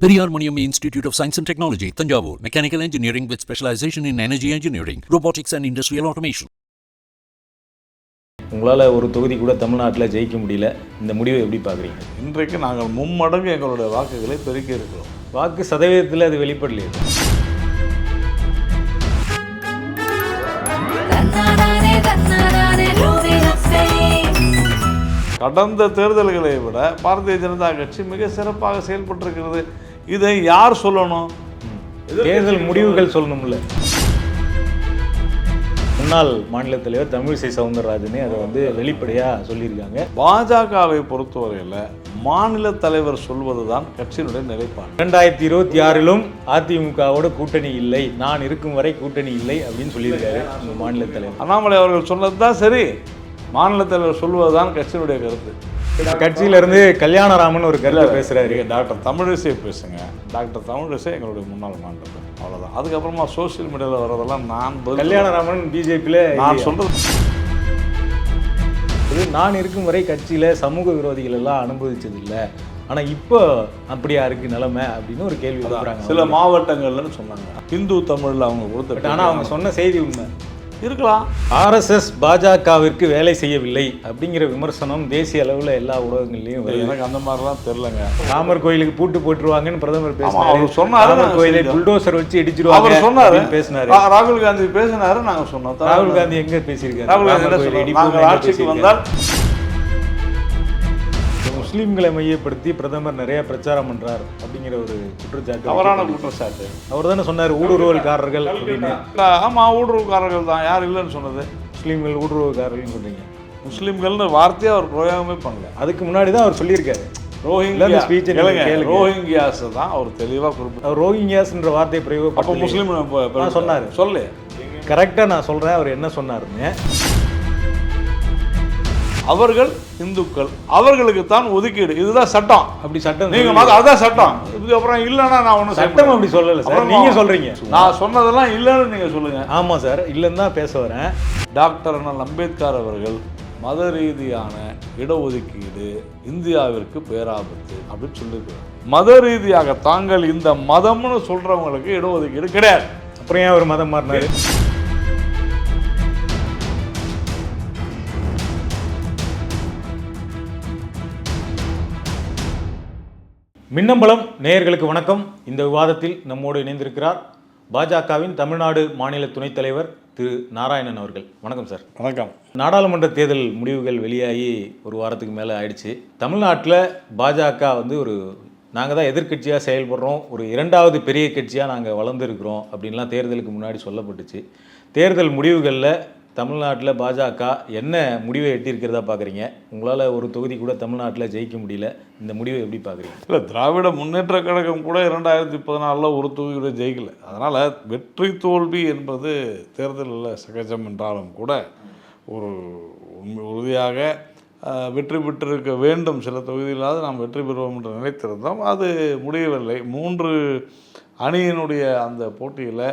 Periyar Maniam Institute of Science and Technology, Tanjavur. Mechanical Engineering with specialization in Energy Engineering, Robotics and Industrial Automation. உங்களால் ஒரு தொகுதி கூட தமிழ்நாட்டில் ஜெயிக்க முடியல. இந்த முடிவை எப்படி பார்க்குறீங்க? இன்றைக்கு நாங்கள் மும்மடங்கு எங்களுடைய வாக்குகளை பெருக்கி இருக்கிறோம். வாக்கு சதவீதத்தில் அது வெளிப்படலையே. கடந்த தேர்தல்களை விட பாரதிய ஜனதா கட்சி மிக சிறப்பாக செயல்பட்டிருக்கிறது. இதை யார் சொல்லணும்? தேர்தல் முடிவுகள் சொல்லணும்ல. முன்னாள் மாநில தலைவர் தமிழிசை சவுந்தரராஜனே அதை வெளிப்படையாக சொல்லியிருக்காங்க. பாஜகவை பொறுத்தவரையில் மாநில தலைவர் சொல்வதுதான் கட்சியினுடைய நிலைப்பாடு. 2026 அதிமுகவோட கூட்டணி இல்லை, நான் இருக்கும் வரை கூட்டணி இல்லை அப்படின்னு சொல்லியிருக்காரு மாநில தலைவர். அண்ணாமலை அவர்கள் சொன்னது தான் சரி, மாநில தலைவர் சொல்வதுதான் கட்சியினுடைய கருத்து. கட்சியிலிருந்து கல்யாணராமன் ஒரு கருத்தை பேசுறாரு. டாக்டர் தமிழிசை பேசுங்க. டாக்டர் தமிழிசை எங்களுடைய முன்னாள் மாநில அவ்வளோதான். அதுக்கப்புறமா சோசியல் மீடியாவில் வர்றதெல்லாம் நான் கல்யாணராமன் பிஜேபியில் நான் சொல்றது, நான் இருக்கும் வரை கட்சியில் சமூக விரோதிகள் எல்லாம் அனுபவிச்சது இல்லை, ஆனால் இப்போ அப்படியா இருக்கு நிலைமை அப்படின்னு ஒரு கேள்வி கேட்குறாங்க. சில மாவட்டங்கள்னு சொன்னாங்க. ஹிந்து தமிழில் அவங்க கொடுத்த, ஆனால் அவங்க சொன்ன செய்தி உண்மை இருக்கலாம். ஆர்எஸ்எஸ் பாஜகவிற்கு வேலை செய்யவில்லை அப்படிங்கிற விமர்சனம் தேசிய அளவில் எல்லா ஊடகங்கள்லையும் வருது. எனக்கு அந்த மாதிரிலாம் தெரியலங்க. ராமர் கோயிலுக்கு பூட்டு போட்டுருவாங்கன்னு பிரதமர் பேசினாரு. அவர் சொன்னாரு, ராமர் கோயிலை புல்டோசர் வச்சு இடிச்சிருவாங்க அவர் சொன்னாரு பேசினாரு. ராகுல் காந்தி பேசினாரு, நாங்க சொன்னோம். ராகுல் காந்தி எங்க பேசியிருக்காரு? ராகுல் காந்தி ஆட்சிக்கு வந்தால் முஸ்லீம்களை மையப்படுத்தி பிரதமர் நிறைய பிரச்சாரம் பண்றார் அப்படிங்கிற ஒரு குற்றச்சாட்டு, தவறான குற்றச்சாட்டு. அவர் தானே சொன்னார் ஊடுருவல்காரர்கள் அப்படின்னு. ஆமா, ஊடுருவல்காரர்கள் தான். யார் இல்லைன்னு சொன்னது? முஸ்லீம்கள் ஊடுருவல்காரர்கள் சொல்றீங்க. முஸ்லீம்கள்னு வார்த்தையை அவர் பிரயோகமே பண்ணல. அதுக்கு முன்னாடி தான் அவர் சொல்லியிருக்காரு. ரோஹிங்கியாஸ் தான் அவர் தெளிவாக குறிப்பிட்டார். அவர் ரோஹிங்கியாஸ்ன்ற வார்த்தையை பிரயோகம் அப்போ முஸ்லீம் சொன்னார். சொல்லு கரெக்டாக நான் சொல்றேன் அவர் என்ன சொன்னாருன்னு. அவர்கள் இந்துக்கள், அவர்களுக்கு தான் ஒதுக்கீடு, இதுதான் சட்டம். அப்படி சட்டம் நீங்க அதான் சட்டம். இதுக்கப்புறம் இல்லைன்னா நான் ஒன்றும் சட்டம் அப்படி சொல்லலை சார், நீங்க சொல்றீங்க. நான் சொன்னதெல்லாம் இல்லைன்னு நீங்க சொல்லுங்க. ஆமா சார், இல்லைன்னு தான் பேச வரேன். டாக்டர் அம்பேத்கர் அவர்கள் மத ரீதியான இடஒதுக்கீடு இந்தியாவிற்கு பேராபத்து அப்படின்னு சொல்லியிருக்கிறார். மத ரீதியாக தாங்கள் இந்த மதம்னு சொல்றவங்களுக்கு இடஒதுக்கீடு கிடையாது. அப்புறம் ஏன் ஒரு மதம் மாறினாரு? மின்னம்பலம் நேயர்களுக்கு வணக்கம். இந்த விவாதத்தில் நம்மோடு இணைந்திருக்கிறார் பாஜகவின் தமிழ்நாடு மாநில துணைத் தலைவர் திரு நாராயணன் அவர்கள். வணக்கம் சார். வணக்கம். நாடாளுமன்ற தேர்தல் முடிவுகள் வெளியாகி ஒரு வாரத்துக்கு மேலே ஆயிடுச்சு. தமிழ்நாட்டில் பாஜக நாங்கள் தான் எதிர்கட்சியாக செயல்படுறோம், ஒரு இரண்டாவது பெரிய கட்சியாக நாங்கள் வளர்ந்துருக்கிறோம் அப்படின்லாம் தேர்தலுக்கு முன்னாடி சொல்லப்பட்டுச்சு. தேர்தல் முடிவுகளில் தமிழ்நாட்டில் பாஜக என்ன முடிவை எட்டியிருக்கிறதா பார்க்குறீங்க? உங்களால் ஒரு தொகுதி கூட தமிழ்நாட்டில் ஜெயிக்க முடியல, இந்த முடிவை எப்படி பார்க்குறீங்க? இல்லை, திராவிட முன்னேற்ற கழகம் கூட 2014 ஒரு தொகுதியோட ஜெயிக்கல. அதனால் வெற்றி தோல்வி என்பது தேர்தலில் சகஜம் என்றாலும் கூட ஒரு உறுதியாக வெற்றி பெற்றிருக்க வேண்டும். சில தொகுதிகளாவது நாம் வெற்றி பெறுவோம் என்று நினைத்திருந்தோம். அது முடியவில்லை. 3 அணியினுடைய அந்த போட்டியில்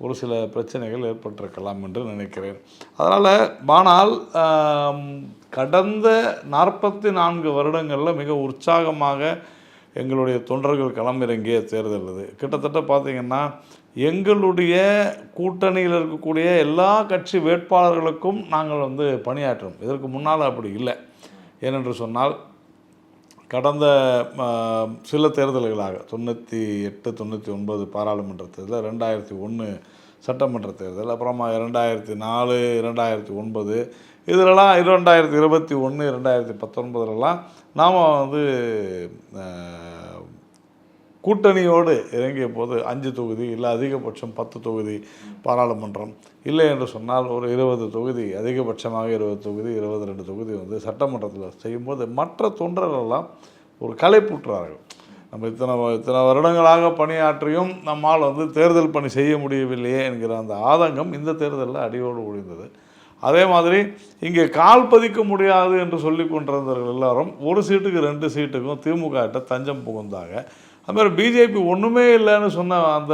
ஒரு சில பிரச்சனைகள் ஏற்பட்டிருக்கலாம் என்று நினைக்கிறேன். ஆனால் கடந்த 44 வருடங்களில் மிக உற்சாகமாக எங்களுடைய தொண்டர்கள் களமிறங்கிய தேர்தல் இது. கிட்டத்தட்ட பார்த்திங்கன்னா எங்களுடைய கூட்டணியில் இருக்கக்கூடிய எல்லா கட்சி வேட்பாளர்களுக்கும் நாங்கள் பணியாற்றோம். இதற்கு முன்னால் அப்படி இல்லை. ஏனென்று சொன்னால் கடந்த சில தேர்தல்களாக 98, 99 பாராளுமன்ற தேர்தல், 2001 சட்டமன்ற தேர்தல், அப்புறமா 2004, 2009, இதிலெல்லாம் 2021, 2019 நாம் கூட்டணியோடு இறங்கிய போது 5 தொகுதி இல்லை அதிகபட்சம் 10 தொகுதி பாராளுமன்றம், இல்லை என்று சொன்னால் ஒரு 20 தொகுதி, அதிகபட்சமாக 20 தொகுதி, 22 தொகுதி சட்டமன்றத்தில் செய்யும்போது மற்ற தொண்டர்களெல்லாம் ஒரு களைப்புற்றார்கள். நம்ம இத்தனை வருடங்களாக பணியாற்றியும் நம்மால் தேர்தல் பணி செய்ய முடியவில்லையே என்கிற அந்த ஆதங்கம் இந்த தேர்தலில் அடியோடு ஒழிந்தது. அதே மாதிரி இங்கே கால் பதிக்க முடியாது என்று சொல்லி கொண்டிருந்தவர்கள் எல்லாரும் ஒரு சீட்டுக்கு 2 சீட்டுக்கும் திமுக கிட்ட தஞ்சம் புகுந்தாக. அதுமாதிரி பிஜேபி ஒன்றுமே இல்லைன்னு சொன்ன அந்த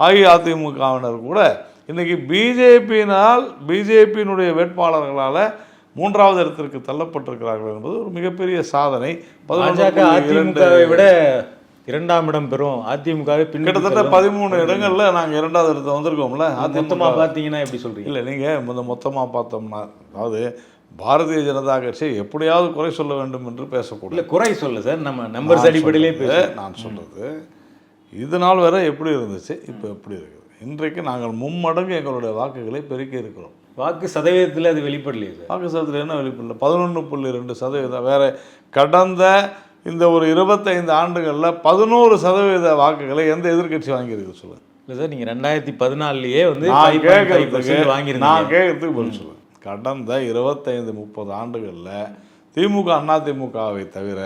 அஇஅதிமுகவினர் கூட இன்றைக்கி பிஜேபியினுடைய வேட்பாளர்களால் 3வது இடத்திற்கு தள்ளப்பட்டிருக்கிறார்கள் என்பது ஒரு மிகப்பெரிய சாதனை. பாஜக அதிமுகவை விட 2ஆம் இடம் பெறும் அதிமுகவே கிட்டத்தட்ட 13 இடங்கள்ல நாங்கள் 2வது இடத்துல வந்திருக்கோம்ல. மொத்தமாக பார்த்தீங்கன்னா எப்படி சொல்றீங்க? இல்லை, நீங்கள் மொத்தமாக பார்த்தோம்னா, அதாவது பாரதிய ஜனதா கட்சியை எப்படியாவது குறை சொல்ல வேண்டும் என்று பேசக்கூடாது. இல்லை, குறை சொல்ல சார், நம்ம நம்பர்ஸ் அடிப்படையிலே நான் சொல்றது இது நாள் வரை எப்படி இருந்துச்சு, இப்போ எப்படி இருக்குது. இன்றைக்கு நாங்கள் மும்மடங்கு எங்களுடைய வாக்குகளை பெருக்கி இருக்கிறோம். வாக்கு சதவீதத்தில் அது வெளிப்படலையே சார். வாக்கு சதவீதத்தில் என்ன வெளிப்படல? 11.2%. வேற கடந்த இந்த ஒரு 25 ஆண்டுகளில் 11% வாக்குகளை எந்த எதிர்கட்சி வாங்கியிருக்கு சொல்லுங்க. இல்லை சார், நீங்கள் 2014 வந்து நான் கேட்கறதுக்கு பதில் சொல்லுங்க. கடந்த 25-30 ஆண்டுகளில் திமுக அதிமுகவை தவிர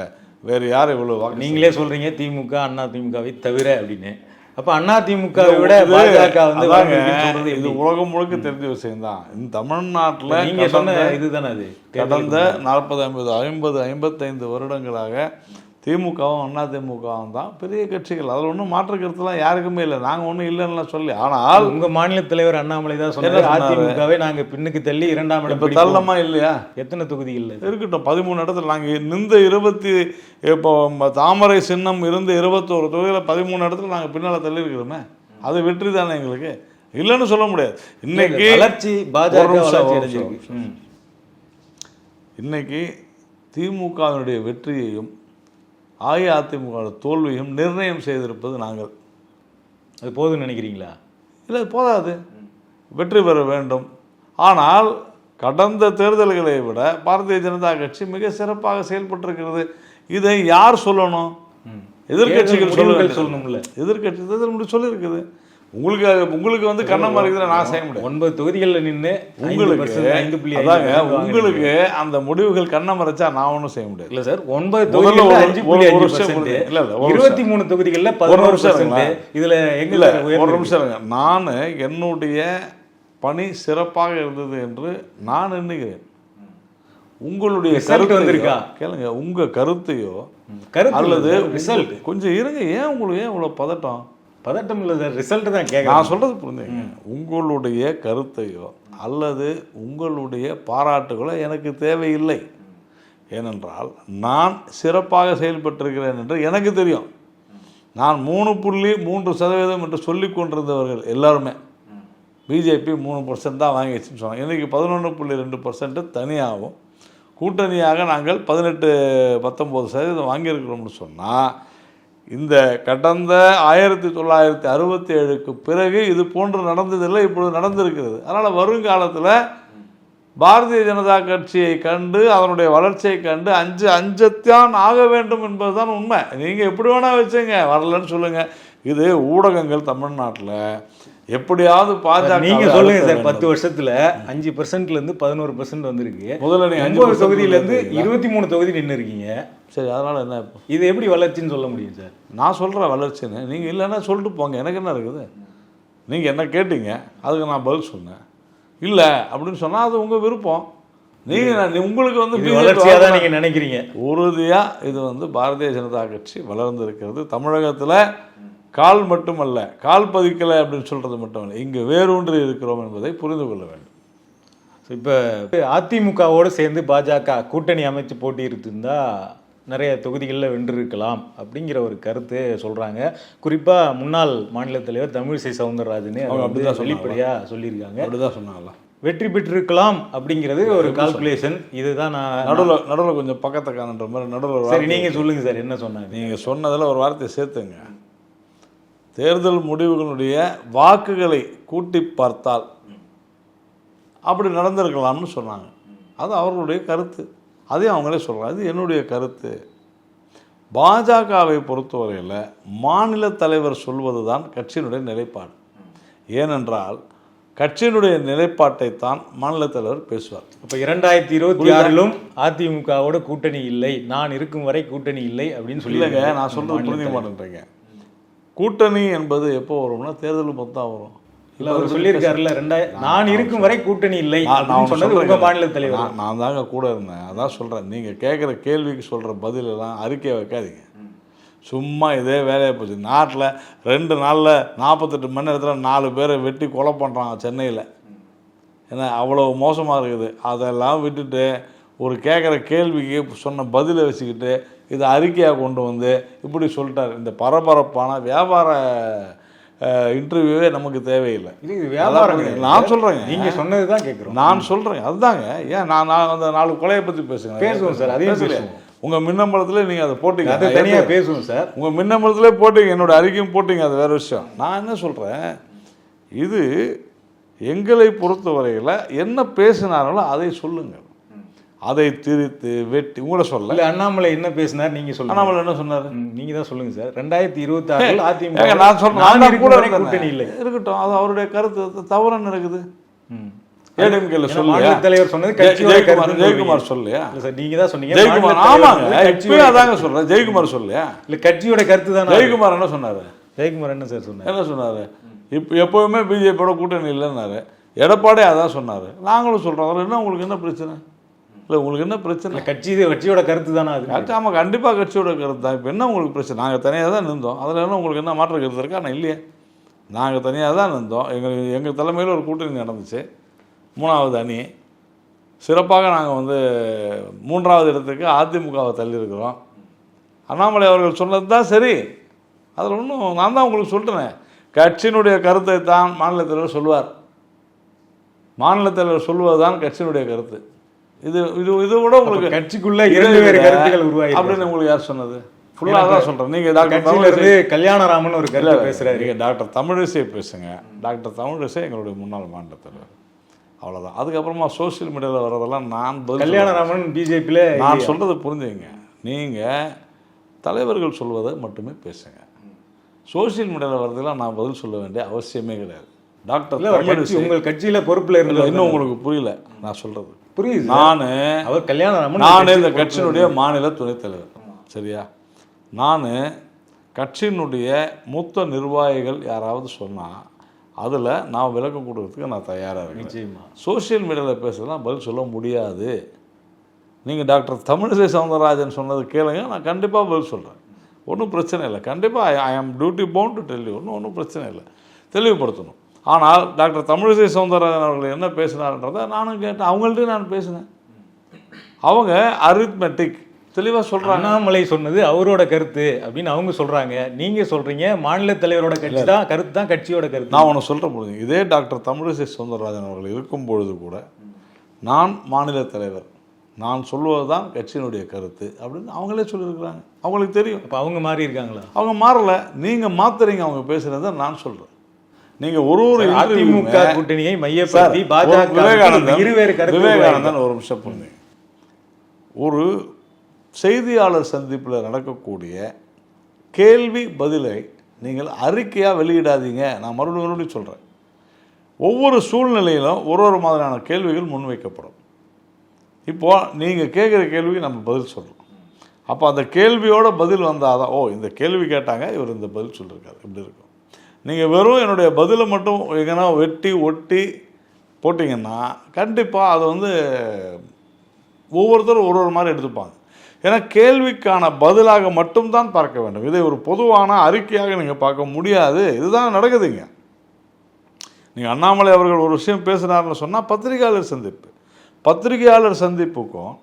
வேறு யார் இவ்வளவு வாக்கு? நீங்களே சொல்றீங்க திமுக அதிமுகவை தவிர அப்படின்னு. அப்ப அதிமுகவை விட பாஜக வந்து இது உலகம் முழுக்க தெரிஞ்ச விஷயம் தான். இந்த தமிழ்நாட்டில் நீங்க சொன்ன இதுதானே அது. கடந்த 40, 50, 55 வருடங்களாக திமுகவும் அதிமுகவும் தான் பெரிய கட்சிகள். அதில் ஒன்றும் மாற்று கருத்துலாம் யாருக்குமே இல்லை. நாங்கள் ஒன்றும் இல்லைன்னு சொல்லி. ஆனால் உங்க மாநில தலைவர் அண்ணாமலை தான் சொன்னார், அதிமுகவை நாங்கள் பின்னுக்கு தள்ளி 2ஆம் இடம். இப்போ தள்ளமா இல்லையா? எத்தனை தொகுதிகள் இருக்கட்டும், 13 இடத்துல. நாங்கள் நின்ற 20 இப்போ தாமரை சின்னம் இருந்து 21 தொகுதியில் 13 இடத்துல நாங்கள் பின்னால் தள்ளி இருக்கிறோமே. அது வெற்றி தானே எங்களுக்கு, இல்லைன்னு சொல்ல முடியாது. இன்னைக்கு வளர்ச்சி பாஜக இன்னைக்கு திமுகவினுடைய வெற்றியையும் அஇஅதிமுக தோல்வியும் நிர்ணயம் செய்திருப்பது நாங்கள். அது போதும்னு நினைக்கிறீங்களா? இல்லை, போதாது, வெற்றி பெற வேண்டும். ஆனால் கடந்த தேர்தல்களை விட பாரதிய ஜனதா கட்சி மிக சிறப்பாக செயல்பட்டிருக்கிறது. இதை யார் சொல்லணும்? எதிர்கட்சிகள் சொல்லணும்ல. எதிர்கட்சி தேர்தல் முடிவு சொல்லியிருக்குது. உங்களுக்கு வந்து கண்ணமா இருக்குது, நான் செய்ய முடியும். 9 தொகுதிகளில் நின்று உங்களுக்கு அந்த முடிவுகள் கண்ணை மறைச்சா நான் ஒன்றும் செய்ய முடியாது. இல்ல சார், 9 தொகுதிகளில் 5.5%, 23 தொகுதிகளில் 11%. இதுல எங்க ஒரு நிமிஷம், நான் என்னுடைய பணி சிறப்பாக இருந்தது என்று நான் எண்ணுகிறேன். உங்களுடைய கருத்து வந்திருக்கா கேளுங்க. உங்க கருத்தையோ அல்லது ரிசல்ட் கொஞ்சம் இருங்க. ஏன் உங்களுக்கு இவ்வளவு பதட்டம் இல்லை சார், ரிசல்ட் தான் கேட்க. நான் சொல்கிறது புரிஞ்சுங்க. உங்களுடைய கருத்தையோ அல்லது உங்களுடைய பாராட்டுகளோ எனக்கு தேவையில்லை. ஏனென்றால் நான் சிறப்பாக செயல்பட்டிருக்கிறேன் என்று எனக்கு தெரியும். நான் 3.3% என்று சொல்லி கொண்டிருந்தவர்கள் எல்லாருமே பிஜேபி 3% தான் வாங்கிடுச்சுன்னு சொன்னாங்க. இன்றைக்கி 11.2% தனியாகவும் கூட்டணியாக நாங்கள் 18-19% வாங்கியிருக்கிறோம்னு சொன்னால், இந்த கடந்த 1967க்கு பிறகு இது போன்று நடந்ததில்லை, இப்பொழுது நடந்திருக்கிறது. அதனால் வருங்காலத்தில் பாரதிய ஜனதா கட்சியை கண்டு அதனுடைய வளர்ச்சியை கண்டு அஞ்சத்தான் ஆக வேண்டும் என்பதுதான் உண்மை. நீங்கள் எப்படி வேணால் வச்சுங்க, வரலன்னு சொல்லுங்கள். இது ஊடகங்கள் தமிழ்நாட்டில் எப்படியாவது பாஜக நீங்க சொல்லுங்க சார். 10 வருஷத்துல 5%லேருந்து 11% வந்திருக்கு. முதல்ல நீங்க 5 தொகுதியிலேருந்து 23 தொகுதி நின்று இருக்கீங்க. சரி, அதனால என்ன இப்போ இது எப்படி வளர்ச்சின்னு சொல்ல முடியும் சார்? நான் சொல்கிறேன் வளர்ச்சின்னு, நீங்கள் இல்லைன்னா சொல்லிட்டு போங்க, எனக்கு என்ன இருக்குது. நீங்கள் என்ன கேட்டீங்க, அதுக்கு நான் பதில் சொன்னேன். இல்லை அப்படின்னு சொன்னால் அது உங்கள் விருப்பம். நீங்கள் உங்களுக்கு வந்து வளர்ச்சியாக தான் நீங்கள் நினைக்கிறீங்க. உறுதியாக இது வந்து பாரதிய ஜனதா கட்சி வளர்ந்துருக்கிறது. தமிழகத்தில் கால் மட்டுமல்ல, கால் பதிக்கலை அப்படின்னு சொல்கிறது மட்டுமல்ல, இங்கே வேரூன்றி இருக்கிறோம் என்பதை புரிந்து கொள்ள வேண்டும். இப்போ அதிமுகவோடு சேர்ந்து பாஜக கூட்டணி அமைச்சு போட்டியிருந்தா நிறைய தொகுதிகளில் வென்றிருக்கலாம் அப்படிங்கிற ஒரு கருத்து சொல்கிறாங்க. குறிப்பாக முன்னாள் மாநில தலைவர் தமிழிசை சவுந்தரராஜன் அப்படிதான் வெளிப்படையாக சொல்லியிருக்காங்க. அப்படிதான் சொன்னாங்களா? வெற்றி பெற்றிருக்கலாம் அப்படிங்கிறது ஒரு கால்குலேஷன். இதுதான் நான் நடுவில் கொஞ்சம் பக்கத்தை காணுன்ற மாதிரி நடுவில். சரி, நீங்கள் சொல்லுங்கள் சார், என்ன சொன்னாங்க? நீங்கள் சொன்னதில் ஒரு வார்த்தையை சேர்த்துங்க. தேர்தல் முடிவுகளுடைய வாக்குகளை கூட்டி பார்த்தால் அப்படி நடந்திருக்கலாம்னு சொன்னாங்க. அது அவர்களுடைய கருத்து, அதையும் அவங்களே சொல்கிறாங்க. அது என்னுடைய கருத்து. பாஜகவை பொறுத்தவரையில் மாநில தலைவர் சொல்வது தான் கட்சியினுடைய நிலைப்பாடு. ஏனென்றால் கட்சியினுடைய நிலைப்பாட்டை தான் மாநில தலைவர் பேசுவார். இப்போ 2026 அதிமுகவோட கூட்டணி இல்லை, நான் இருக்கும் வரை கூட்டணி இல்லை அப்படின்னு சொல்லிடுங்க. நான் சொல்கிறது புரிஞ்சுக்க மாட்டேன்றீங்க. கூட்டணி என்பது எப்போ வரும்னா தேர்தல் மொத்தம் வரும். இல்லை, அவர் சொல்லியிருக்காருல்ல, நான் இருக்கும் வரை கூட்டணி இல்லை சொன்னது உங்கள் மாநில தலைவர். நான் தாங்க கூட இருந்தேன், அதான் சொல்கிறேன். நீங்கள் கேட்குற கேள்விக்கு சொல்கிற பதிலெல்லாம் அறிக்கையை வைக்காதீங்க. சும்மா இதே வேலையை போச்சு. நாட்டில் 2 நாளில் 48 மணி நேரத்தில் 4 பேரை வெட்டி கொலை பண்ணுறாங்க சென்னையில். ஏன்னா அவ்வளோ மோசமாக இருக்குது. அதெல்லாம் விட்டுட்டு ஒரு கேட்குற கேள்விக்கு சொன்ன பதிலை வச்சுக்கிட்டு இதை அறிக்கையாக கொண்டு வந்து இப்படி சொல்லிட்டார். இந்த பரபரப்பான வியாபார இன்டர்வியூவே நமக்கு தேவையில்லை. இது வியாபாரம். நான் சொல்கிறேங்க, நீங்கள் சொன்னது தான் கேட்குறோம். நான் சொல்கிறேன் அதுதாங்க. ஏன் நான் அந்த 4 கொலையை பற்றி பேசுவோம் சார், அதையும் பேசுவோம். உங்கள் மின்னம்பலத்தில் நீங்கள் அதை போட்டீங்க, அதை தனியாக பேசுவோம் சார். உங்கள் மின்னம்பலத்திலே போட்டீங்க, என்னோட அறிக்கையும் போட்டீங்க, அது வேறு விஷயம். நான் என்ன சொல்கிறேன், இது எங்களை பொறுத்தவரையில் என்ன பேசினார்களோ அதை சொல்லுங்கள், அதை திரித்து வெட்டி உங்களை சொல்ல. இல்லை, அண்ணாமலை என்ன பேசினார் நீங்கள் சொல்லுங்கள். அண்ணாமலை என்ன சொன்னார் நீங்கள் தான் சொல்லுங்கள் சார். 2026 அதிமுக நான் சொல்கிறேன் கூட கூட்டணி இல்லை இருக்கட்டும், அது அவருடைய கருத்து தவறுன்னு இருக்குது. ஏடிஎம்கேல மாநில தலைவர் சொன்னது கட்சியோட கருத்து. ஜெயக்குமார் சொல்லையா? இல்லை சார், நீங்கள் தான் சொன்னீங்க. ஜெயக்குமார் ஆமாங்க, இப்பயும் அதாங்க சொல்கிறேன். ஜெயக்குமார் சொல்லையா? இல்லை, கட்சியோட கருத்து தான். ஜெயக்குமார் என்ன சொன்னார்? ஜெயக்குமார் என்ன சார் சொன்னார்? என்ன சொன்னார்? எப்போவுமே பிஜேபியோட கூட்டணி இல்லைன்னாரு. எடப்பாடி அதான் சொன்னார். நாங்களும் சொல்கிறோம். அதில் என்ன உங்களுக்கு என்ன பிரச்சனை? இல்லை, உங்களுக்கு என்ன பிரச்சனை? கட்சியோட கருத்து தானே அது. ஆமாம், கண்டிப்பாக கட்சியோட கருத்து தான். இப்போ என்ன உங்களுக்கு பிரச்சனை? நாங்கள் தனியாக தான் இருந்தோம், அதில் என்ன உங்களுக்கு என்ன மாற்ற கருத்து இருக்கா? நான் இல்லையே, நாங்கள் தனியாக தான் இருந்தோம். எங்கள் தலைமையில் ஒரு கூட்டணி நடந்துச்சு, 3வது அணி. சிறப்பாக நாங்கள் வந்து 3வது இடத்துக்கு அதிமுகவை தள்ளியிருக்கிறோம். அண்ணாமலை அவர்கள் சொன்னது தான் சரி, அதில் ஒன்றும் நான் தான் உங்களுக்கு சொல்லிட்டேன். கட்சியினுடைய கருத்தை தான் மாநில தலைவர் சொல்லுவார். மாநில தலைவர் சொல்லுவது தான் கட்சியினுடைய கருத்து. இது இது இதை விட உங்களுக்கு கட்சிக்குள்ள 2 வேறு கருத்துக்கள் உருவாகி அப்படின்னு உங்களுக்கு யார் சொன்னது? ஃபுல்லாக தான் சொல்கிறேன். நீங்கள் டாக்டர் கல்யாணராமன் ஒரு கருத்து பேசுகிறாரு. நீங்கள் டாக்டர் தமிழிசை பேசுங்க. டாக்டர் தமிழிசை எங்களுடைய முன்னாள் மாநில தலைவர், அவ்வளோதான். அதுக்கப்புறமா சோசியல் மீடியாவில் வர்றதெல்லாம் நான் கல்யாணராமன் பிஜேபியில் நான் சொல்கிறது புரிஞ்சுங்க. நீங்கள் தலைவர்கள் சொல்வதை மட்டுமே பேசுங்க. சோசியல் மீடியாவில் வர்றதெல்லாம் நான் பதில் சொல்ல வேண்டிய அவசியமே கிடையாது. டாக்டர் தமிழிசை உங்கள் கட்சியில் பொறுப்பில் இருந்தது. இன்னும் உங்களுக்கு புரியல நான் சொல்கிறது? புரியுது. அவர் கல்யாணராமன் இந்த கட்சியினுடைய மாநில துணைத் தலைவர், சரியா? நான் கட்சியினுடைய மூத்த நிர்வாகிகள் யாராவது சொன்னால் அதில் நான் விளக்கம் கொடுக்கறதுக்கு நான் தயாராக இருக்கேன். நிச்சயமாக சோசியல் மீடியாவில் பேசுறதுலாம் பதில் சொல்ல முடியாது. நீங்கள் டாக்டர் தமிழிசை சவுந்தரராஜன் சொன்னது கேளுங்க, நான் கண்டிப்பாக பதில் சொல்கிறேன். ஒன்றும் பிரச்சனை இல்லை. கண்டிப்பாக I am duty bound to tell you. ஒன்றும் பிரச்சனை இல்லை, தெளிவுபடுத்தணும். ஆனால் டாக்டர் தமிழிசை சவுந்தரராஜன் அவர்கள் என்ன பேசினார்ன்றதை நானும் கேட்டேன், அவங்கள்ட்ட நான் பேசினேன். அவங்க அரித்மெட்டிக் தெளிவாக சொல்கிறாங்க. அண்ணாமலை சொன்னது அவரோட கருத்து அப்படின்னு அவங்க சொல்கிறாங்க. நீங்கள் சொல்கிறீங்க மாநில தலைவரோட கட்சி தான் கருத்து தான் கட்சியோட கருத்து. நான் ஒன்று சொல்கிற பொழுது, இதே டாக்டர் தமிழிசை சவுந்தரராஜன் அவர்கள் இருக்கும் பொழுது கூட நான் மாநில தலைவர், நான் சொல்வது தான் கட்சியினுடைய கருத்து அப்படின்னு அவங்களே சொல்லியிருக்கிறாங்க. அவங்களுக்கு தெரியும். இப்போ அவங்க மாறி இருக்காங்களா? அவங்க மாறலை, நீங்கள் மாற்றுறீங்க. அவங்க பேசுகிறத நான் சொல்கிறேன். நீங்கள் ஒரு அதிமுக கூட்டணியை மையப்படுத்தி பாஜக விவேகானந்தன் ஒரு நிமிஷம் புரிஞ்சுங்க. ஒரு செய்தியாளர் சந்திப்பில் நடக்கக்கூடிய கேள்வி பதிலை நீங்கள் அறிக்கையாக வெளியிடாதீங்க. நான் மறுபடியும் சொல்கிறேன். ஒவ்வொரு சூழ்நிலையிலும் ஒரு மாதிரியான கேள்விகள் முன்வைக்கப்படும். இப்போது நீங்கள் கேட்குற கேள்விக்கு நம்ம பதில் சொல்கிறோம். அப்போ அந்த கேள்வியோட பதில் வந்தால் தான், ஓ இந்த கேள்வி கேட்டாங்க, இவர் இந்த பதில் சொல்லியிருக்காரு, இப்படி இருக்கும். நீங்கள் வெறும் என்னுடைய பதிலை மட்டும் எங்கன்னா வெட்டி ஒட்டி போட்டிங்கன்னா கண்டிப்பாக அதை வந்து ஒவ்வொருத்தரும் ஒரு மாதிரி எடுத்துப்பாங்க. ஏன்னா கேள்விக்கான பதிலாக மட்டும்தான் பார்க்க வேண்டும். இதை ஒரு பொதுவான அறிக்கையாக நீங்கள் பார்க்க முடியாது. இதுதான் நடக்குதுங்க. நீங்கள் அண்ணாமலை அவர்கள் ஒரு விஷயம் பேசுனார்னு சொன்னால் பத்திரிகையாளர் சந்திப்புக்கும்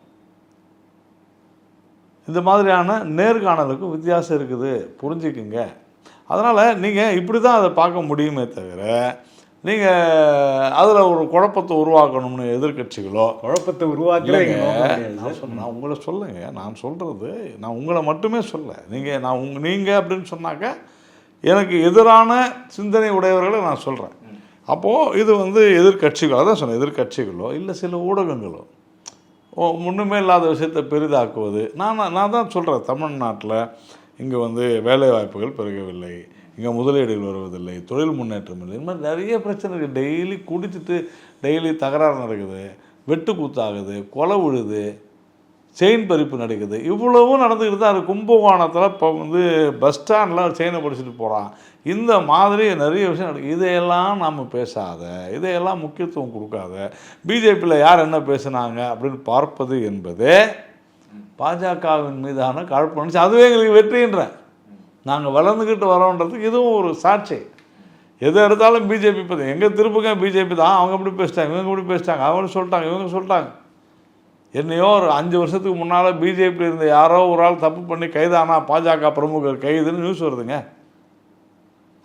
இந்த மாதிரியான நேர்காணலுக்கும் வித்தியாசம் இருக்குது, புரிஞ்சுக்குங்க. அதனால் நீங்கள் இப்படி தான் அதை பார்க்க முடியுமே தவிர நீங்கள் அதில் ஒரு குழப்பத்தை உருவாக்கணும்னு எதிர்கட்சிகளோ குழப்பத்தை உருவாக்கலைங்க. நான் உங்களை சொல்லுங்க, நான் சொல்கிறது நான் உங்களை மட்டுமே சொல்ல. நீங்கள் அப்படின்னு சொன்னாக்கா எனக்கு எதிரான சிந்தனை உடையவர்களை நான் சொல்கிறேன். அப்போது இது வந்து எதிர்கட்சிகளோ, அதான் சொன்னேன், எதிர்கட்சிகளோ இல்லை சில ஊடகங்களோ முன்னுமே இல்லாத விஷயத்தை பெரிதாக்குவது. நான் தான் சொல்கிறேன், தமிழ்நாட்டில் இங்கே வந்து வேலை வாய்ப்புகள் பெருகவில்லை, இங்கே முதலீடுகள் வருவதில்லை, தொழில் முன்னேற்றம் இல்லை, இந்த மாதிரி நிறைய பிரச்சனை இருக்குது. டெய்லி குடிச்சிட்டு டெய்லி தகராறு நடக்குது, வெட்டு கூத்தாகுது, கொலை விழுது, செயின் பறிப்பு நடக்குது, இவ்வளவும் நடந்துக்கிட்டு தான். அது கும்பகோணத்தில் இப்போ வந்து பஸ் ஸ்டாண்டில் செயினை படிச்சுட்டு போகிறான். இந்த மாதிரி நிறைய விஷயம் நடக்குது. இதையெல்லாம் நாம் பேசாத, இதையெல்லாம் முக்கியத்துவம் கொடுக்காத, பிஜேபியில் யார் என்ன பேசுனாங்க அப்படின்னு பார்ப்பது என்பதே பாஜகவின் மீதான காழ்ப்புணர்ச்சி. அதுவே எங்களுக்கு வெற்றின்றேன். நாங்கள் வளர்ந்துக்கிட்டு வரோன்றதுக்கு இதுவும் ஒரு சாட்சி. எதை எடுத்தாலும் பிஜேபி பற்றி எங்கே திருப்புங்க பிஜேபி தான். அவங்க அப்படி பேசிட்டாங்க, இவங்க இப்படி பேசிட்டாங்க, அவங்க சொல்லிட்டாங்க, இவங்க சொல்லிட்டாங்க. என்னையோ ஒரு 5 வருஷத்துக்கு முன்னால் பிஜேபியில் இருந்த யாரோ ஒரு ஆள் தப்பு பண்ணி கைதானா பாஜக பிரமுகர் கைதுன்னு நியூஸ் வருதுங்க.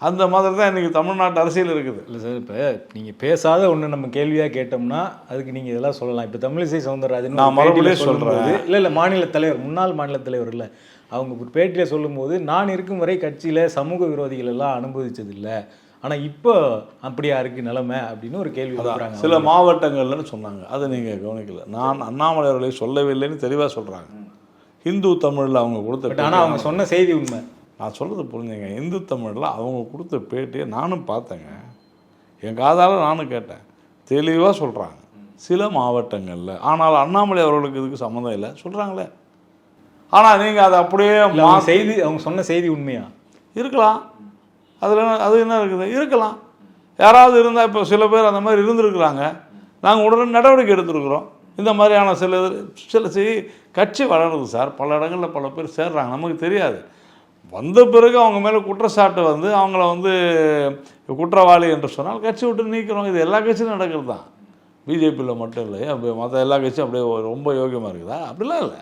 அந்த மாதிரி தான் இன்றைக்கி தமிழ்நாட்டு அரசியல் இருக்குது. இல்லை சார், இப்போ நீங்கள் பேசாத ஒன்று நம்ம கேள்வியாக கேட்டோம்னா அதுக்கு நீங்கள் இதெல்லாம் சொல்லலாம். இப்போ தமிழிசை சவுந்தரராஜன் நான் மறுபடியும் சொல்கிறேன், இல்லை மாநில தலைவர், முன்னாள் மாநில தலைவர் இல்லை, அவங்க பேட்டியில் சொல்லும்போது நான் இருக்கும் வரை கட்சியில் சமூக விரோதிகள் எல்லாம் அனுபவிச்சது இல்லை, ஆனால் இப்போ அப்படியா இருக்குது நிலைமை அப்படின்னு ஒரு கேள்வி சொல்கிறாங்க. சில மாவட்டங்கள்னு சொன்னாங்க, அதை நீங்கள் கவனிக்கல. நான் அண்ணாமலை அவர்களை சொல்லவில்லைன்னு தெளிவாக சொல்கிறாங்க. ஹிந்து தமிழில் அவங்க கொடுத்த, ஆனால் அவங்க சொன்ன செய்தி உண்மை. நான் சொல்கிறது புரிஞ்சுங்க. இந்து தமிழில் அவங்க கொடுத்த பேட்டியை நானும் பார்த்தேங்க, என் காதால் நானும் கேட்டேன். தெளிவாக சொல்கிறாங்க சில மாவட்டங்களில். ஆனால் அண்ணாமலை அவர்களுக்கு இதுக்கு சம்மந்தம் இல்லை சொல்கிறாங்களே. ஆனால் நீங்கள் அதை அப்படியே செய்தி, அவங்க சொன்ன செய்தி உண்மையா இருக்கலாம், அதில் அது என்ன இருக்குது, இருக்கலாம். யாராவது இருந்தால், இப்போ சில பேர் அந்த மாதிரி இருந்திருக்கிறாங்க, நாங்கள் உடனே நடவடிக்கை எடுத்துருக்குறோம். இந்த மாதிரியான சில கட்சி வளருது சார், பல இடங்களில் பல பேர் சேர்றாங்க, நமக்கு தெரியாது. வந்த பிறகு அவங்க மேலே குற்றச்சாட்டு வந்து அவங்கள வந்து குற்றவாளி என்று சொன்னால் கட்சி விட்டு நீக்கிறோம். இது எல்லா கட்சியும் நடக்கிறது தான், பிஜேபியில் மட்டும் இல்லை. மற்ற எல்லா கட்சியும் அப்படியே ரொம்ப யோகியமாக இருக்குதா? அப்படிலாம் இல்லை.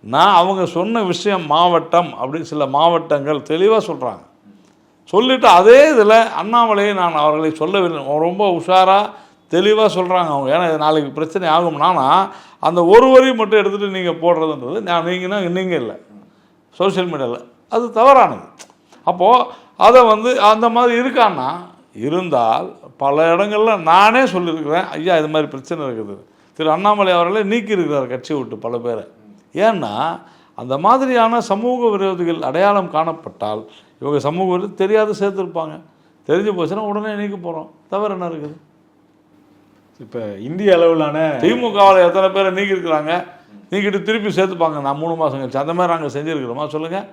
நான் அவங்க சொன்ன விஷயம் மாவட்டம் அப்படின்னு சில மாவட்டங்கள் தெளிவாக சொல்கிறாங்க. சொல்லிவிட்டு அதே இதில் அண்ணாமலையை நான் அவர்களை சொல்லவில்லை, ரொம்ப உஷாராக தெளிவாக சொல்கிறாங்க அவங்க. ஏன்னா நாளைக்கு பிரச்சனை ஆகும்னா அந்த ஒரு வரி மட்டும் எடுத்துகிட்டு நீங்கள் போடுறதுன்றது நீங்கள் இல்லை சோஷியல் மீடியாவில், அது தவறானது. அப்போது அதை வந்து அந்த மாதிரி இருக்கான்னா, இருந்தால் பல இடங்களில் நானே சொல்லியிருக்கிறேன், ஐயா இது மாதிரி பிரச்சனை இருக்குது, திரு அண்ணாமலை அவர்களே நீக்கியிருக்கிறார் கட்சியை விட்டு பல பேரை. ஏன்னா அந்த மாதிரியான சமூக விரோதிகள் அடையாளம் காணப்பட்டால் இவங்க சமூக விரோதி தெரியாது சேர்த்துருப்பாங்க, தெரிஞ்சு போச்சுன்னா உடனே நீக்க போகிறோம், தவிர என்ன இருக்குது? இப்போ இந்திய அளவிலான திமுகவில் எத்தனை பேரை நீக்கியிருக்கிறாங்க, நீக்கிட்டு திருப்பி சேர்த்துப்பாங்க. நான் 3 மாதம் கழிச்சு அந்த மாதிரி நாங்கள் செஞ்சுருக்கிறோமா சொல்லுங்கள்?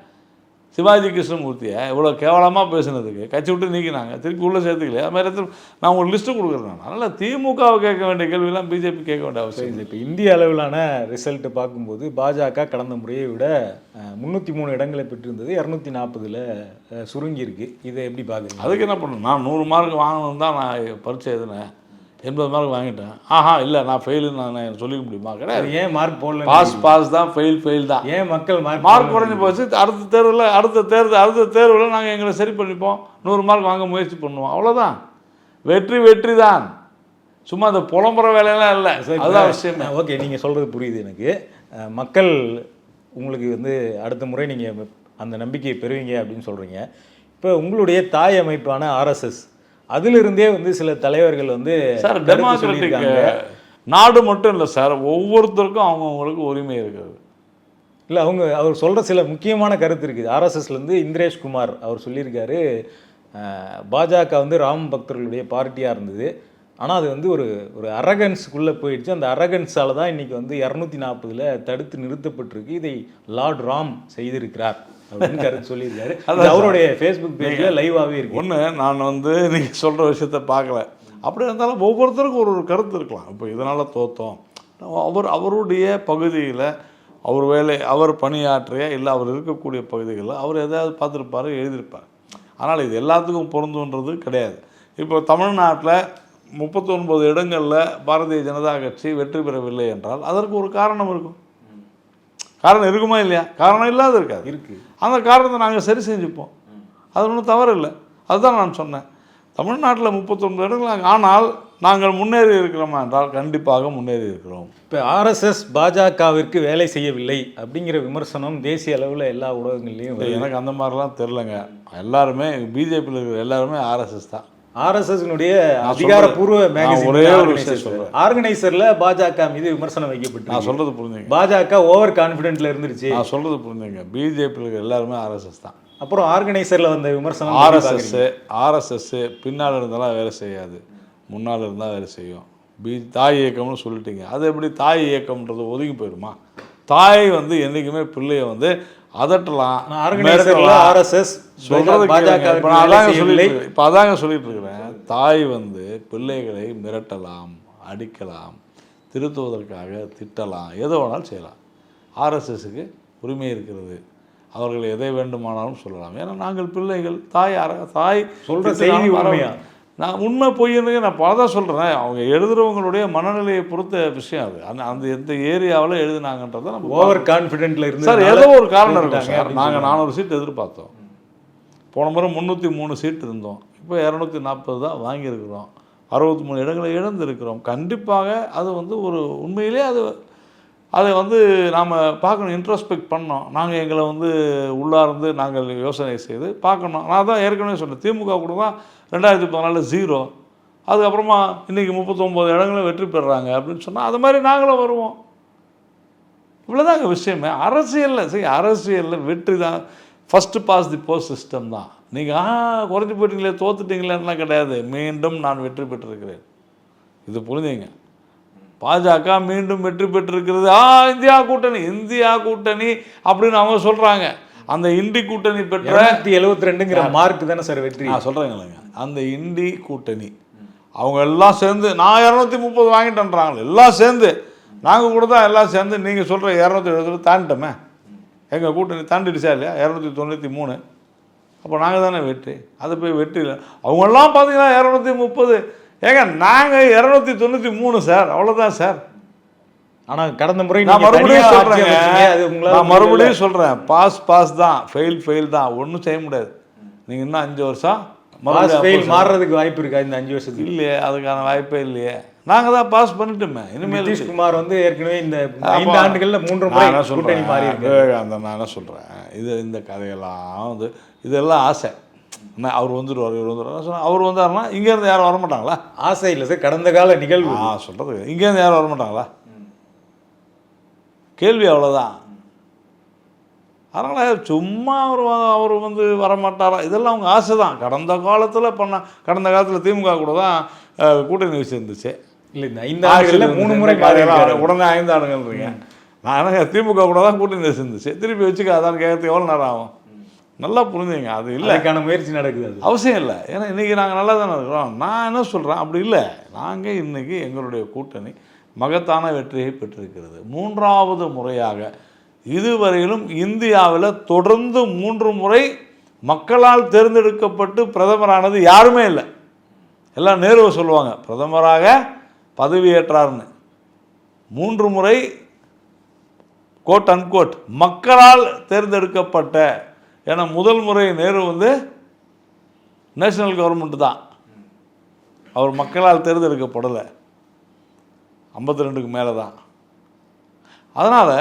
சிவாஜி கிருஷ்ணமூர்த்தியை இவ்வளோ கேவலமாக பேசுனதுக்கு கட்சி விட்டு நீக்கினாங்க, திருப்பி உள்ளே சேர்த்துக்கலையே. அது மாதிரி நான் ஒரு லிஸ்ட்டு கொடுக்குறேன். அதனால் திமுகவை கேட்க வேண்டிய கேள்வியெல்லாம் பிஜேபி கேட்க வேண்டிய அவசியம் இல்லை. இப்போ இந்திய அளவிலான ரிசல்ட்டு பார்க்கும்போது பாஜக கடந்த முறையை விட 303 இடங்களை பெற்றிருந்தது, 240ல் சுருங்கியிருக்கு. இதை எப்படி பார்க்குறீங்க? அதுக்கு என்ன பண்ணணும்? நான் 100 மார்க் வாங்கணும் தான் நான் பரீட்சை எழுதினேன், 80 மார்க் வாங்கிட்டேன். இல்லை நான் ஃபெயிலுன்னு நான் சொல்லிக்க முடியுமா? கிடையாது. ஏன் மார்க் போடல? பாஸ் தான், ஃபெயில் தான். ஏன் மக்கள் மார்க் குறைஞ்சி போச்சு. அடுத்த தேர்வில் நாங்கள் எங்களை சரி பண்ணிப்போம், 100 மார்க் வாங்க முயற்சி பண்ணுவோம், அவ்வளோதான். வெற்றி தான், சும்மா அந்த புலம்புற வேலையெல்லாம் இல்லை. அதுதான் விஷயம். ஓகே, நீங்கள் சொல்கிறது புரியுது எனக்கு. மக்கள் உங்களுக்கு வந்து அடுத்த முறை நீங்கள் அந்த நம்பிக்கையை பெறுவீங்க அப்படின்னு சொல்கிறீங்க. இப்போ உங்களுடைய தாய் அமைப்பான RSS அதிலிருந்தே வந்து சில தலைவர்கள் வந்து சார் டெமோக்ராட்டிக் நாடு மட்டும் இல்லை சார், ஒவ்வொருத்தருக்கும் அவங்கவுங்களுக்கு உரிமை இருக்குது. இல்லை, அவர் சொல்கிற சில முக்கியமான கருத்து இருக்குது. RSSலேருந்து இந்திரேஷ் குமார் அவர் சொல்லியிருக்காரு, பாஜக வந்து ராம் பக்தர்களுடைய பார்ட்டியாக இருந்தது, ஆனால் அது வந்து ஒரு அரகன்ஸுக்குள்ளே போயிடுச்சு. அந்த அரகன்ஸால் தான் இன்றைக்கி வந்து 240ல் தடுத்து நிறுத்தப்பட்டிருக்கு. இதை லார்ட் ராம் செய்திருக்கிறார் அப்படின்னு கருத்து சொல்லியிருக்காரு. அது அவருடைய ஃபேஸ்புக் பேஜில் லைவாகவே இருக்கு. ஒன்று நான் வந்து நீங்கள் சொல்கிற விஷயத்த பார்க்கல, அப்படி இருந்தாலும் ஒவ்வொருத்தருக்கும் ஒரு கருத்து இருக்கலாம். இப்போ இதனால் தோற்றோம், அவருடைய பகுதியில் அவர் பணியாற்றிய இல்லை அவர் இருக்கக்கூடிய பகுதிகளில் அவர் எதாவது பார்த்துருப்பார், எழுதியிருப்பார். ஆனால் இது எல்லாத்துக்கும் பொருந்துன்றது கிடையாது. இப்போ தமிழ்நாட்டில் 39 இடங்களில் பாரதிய ஜனதா கட்சி வெற்றி பெறவில்லை என்றால் அதற்கு ஒரு காரணம் இருக்கும். காரணம் இருக்குமா இல்லையா? காரணம் இல்லாத இருக்காது, இருக்குது. அந்த காரணத்தை நாங்கள் சரி செஞ்சுப்போம், அது ஒன்றும் தவறு இல்லை. அதுதான் நான் சொன்னேன். தமிழ்நாட்டில் 39 இடங்கள், ஆனால் நாங்கள் முன்னேறி இருக்கிறோமா என்றால் கண்டிப்பாக முன்னேறி இருக்கிறோம். இப்போ RSS பாஜகவிற்கு வேலை செய்யவில்லை அப்படிங்கிற விமர்சனம் தேசிய அளவில் எல்லா ஊடகங்கள்லையும். எனக்கு அந்த மாதிரிலாம் தெரிலங்க. எல்லாருமே பிஜேபியில் இருக்கிற எல்லாருமே RSS தான். RSSனுடைய அதிகாரப்பூர்வ ஒரே ஒரு விஷயம் சொல்கிறேன், ஆர்கனைசரில் பாஜக மீது விமர்சனம் வைக்கப்பட்டு. நான் சொல்கிறது புரிஞ்சுங்க, பாஜக ஓவர் கான்ஃபிடென்ட்ல இருந்துருச்சு. நான் சொல்கிறது புரிஞ்சுங்க, பிஜேபியில் இருக்கிற எல்லாருமே RSS தான். அப்புறம் ஆர்கனைசரில் வந்த விமர்சனம் RSS பின்னால் இருந்தாலும் வேலை செய்யாது, முன்னால் இருந்தால் வேலை செய்யும். தாய் இயக்கம்னு சொல்லிட்டீங்க, அது எப்படி தாய் இயக்கம்ன்றது ஒதுங்கி போயிடுமா? தாய் வந்து என்றைக்குமே பிள்ளையை வந்து அதட்டலாம். RSS சொல்றது இப்போ அதாங்க சொல்லிட்டு இருக்கிறேன். தாய் வந்து பிள்ளைகளை மிரட்டலாம், அடிக்கலாம், திருத்துவதற்காக திட்டலாம், எதை வேணாலும் செய்யலாம். RSSக்கு உரிமை இருக்கிறது, அவர்கள் எதை வேண்டுமானாலும் சொல்லலாம். ஏன்னா நாங்கள் பிள்ளைகள். தாய் சொல்கிற செய்தி உண்மையா? நான் உண்மை பொய்ன்னு நான் பலதான் சொல்கிறேன். அவங்க எழுதுகிறவங்களுடைய மனநிலையை பொறுத்த விஷயம் அது. அந்த எந்த ஏரியாவில் எழுதுனாங்கன்றதை நம்ம ஓவர் கான்ஃபிடென்ட்ல இருந்து சார் ஏதோ ஒரு காரணம் இருக்கும் சார். நாங்கள் 400 சீட் எதிர்பார்த்தோம். போன முறை 303 சீட் இருந்தோம். இப்போ 240 தான் வாங்கியிருக்கிறோம். 63 இடங்களை இழந்திருக்கிறோம். கண்டிப்பாக அது வந்து ஒரு உண்மையிலே அதை வந்து நாம் பார்க்கணும், இன்ட்ரோஸ்பெக்ட் பண்ணோம். நாங்கள் எங்களை வந்து உள்ளார்ந்து நாங்கள் யோசனை செய்து பார்க்கணும். நான் தான் ஏற்கனவே சொன்னேன், திமுக கூட தான் 2014 0, அதுக்கப்புறமா இன்றைக்கி 39 இடங்களும் வெற்றி பெறுறாங்க அப்படின்னு சொன்னால் அது மாதிரி நாங்களும் வருவோம். இவ்வளோதாங்க விஷயமே. அரசியலில் வெற்றி தான் first past the post system தான். நீங்கள் குறைஞ்சி போயிட்டீங்களே தோத்துட்டீங்களேன்னா கிடையாது. மீண்டும் நான் வெற்றி பெற்றிருக்கிறேன். இது புரிஞ்சுங்க. பாஜக மீண்டும் வெற்றி பெற்றிருக்கிறது. இந்தியா கூட்டணி அப்படின்னு அவங்க சொல்கிறாங்க. அந்த இண்டி கூட்டணி பெற்ற 272ங்கிற மார்க் தானே சார் வெற்றி. நான் சொல்கிறேங்க இல்லைங்க, அந்த இண்டி கூட்டணி அவங்க எல்லாம் சேர்ந்து நான் 230 வாங்கிட்டேன்றாங்களே, எல்லாம் சேர்ந்து நாங்கள் கூட தான் எல்லாம் சேர்ந்து நீங்கள் சொல்கிற 270 தாண்டிட்டோமே. எங்கள் கூட்டணி தாண்டிடுச்சா இல்லையா? 293. அப்போ நாங்கள் தானே வெற்றி. அதை போய் வெற்றி இல்லை. அவங்கெல்லாம் பார்த்தீங்கன்னா 230. ஏங்க நாங்கள் 293 சார், அவ்வளோதான் சார். ஆனால் கடந்த முறை நான் மறுபடியும் சொல்கிறேங்க, நான் மறுபடியும் சொல்கிறேன், பாஸ் தான், ஃபெயில் தான், ஒன்றும் செய்ய முடியாது. நீங்கள் இன்னும் 5 வருஷம் மாறுறதுக்கு வாய்ப்பு இருக்கா இந்த 5 வருஷத்துக்கு? இல்லையே, அதுக்கான வாய்ப்பே இல்லையே. நாங்கள் தான் பாஸ் பண்ணிட்டோமே. இனிமேல் நிதிஷ்குமார் வந்து ஏற்கனவே இந்த 5 ஆண்டுகளில் 3 முறை கூட்டணி மாறி இருக்கு. அந்த நான் என்ன சொல்கிறேன், இந்த கதையெல்லாம் வந்து இதெல்லாம் ஆசை. அவர் வந்துடுவார், இவர் வந்துடுவார். அவர் வந்தாருன்னா இங்கேருந்து யாரும் வரமாட்டாங்களா? ஆசை இல்லை சார், கடந்த கால நிகழ்வு சொல்கிறது. இங்கேருந்து யாரும் வரமாட்டாங்களா? கேள்வி அவ்வளோதான். அதனால் சும்மா அவர் வந்து வரமாட்டாரா, இதெல்லாம் அவங்க ஆசை தான். கடந்த காலத்தில் திமுக கூட தான் கூட்டணி வச்சுருந்துச்சு. இல்லை இந்த 5 ஆண்டுகளில் 3 முறை உடனே 5 ஆண்டுகள்ன்றீங்க. நான் திமுக கூட தான் கூட்டணி வச்சுருந்துச்சு. திருப்பி வச்சுக்க அதான் கேட்கறதுக்கு எவ்வளோ நேரம் ஆகும்? நல்லா புரிஞ்சுங்க. அது இல்லை, அதுக்கான முயற்சி நடக்குது. அது அவசியம் இல்லை. ஏன்னா இன்றைக்கி நாங்கள் நல்லா தானே இருக்கிறோம். நான் என்ன சொல்கிறேன், அப்படி இல்லை. நாங்கள் இன்றைக்கி எங்களுடைய கூட்டணி மகத்தான வெற்றியை பெற்றிருக்கிறது. 3வது முறையாக இதுவரையிலும் இந்தியாவில் தொடர்ந்து 3 முறை மக்களால் தேர்ந்தெடுக்கப்பட்டு பிரதமரானது யாருமே இல்லை. எல்லாம் நேருவை சொல்லுவாங்க பிரதமராக பதவியேற்றார்னு. 3 முறை கோட் அன்கோட் மக்களால் தேர்ந்தெடுக்கப்பட்ட. ஏன்னா முதல் முறை நேரு வந்து நேஷனல் கவர்மெண்ட் தான், அவர் மக்களால் தேர்ந்தெடுக்கப்படலை. 52க்கு மேலே தான். அதனால்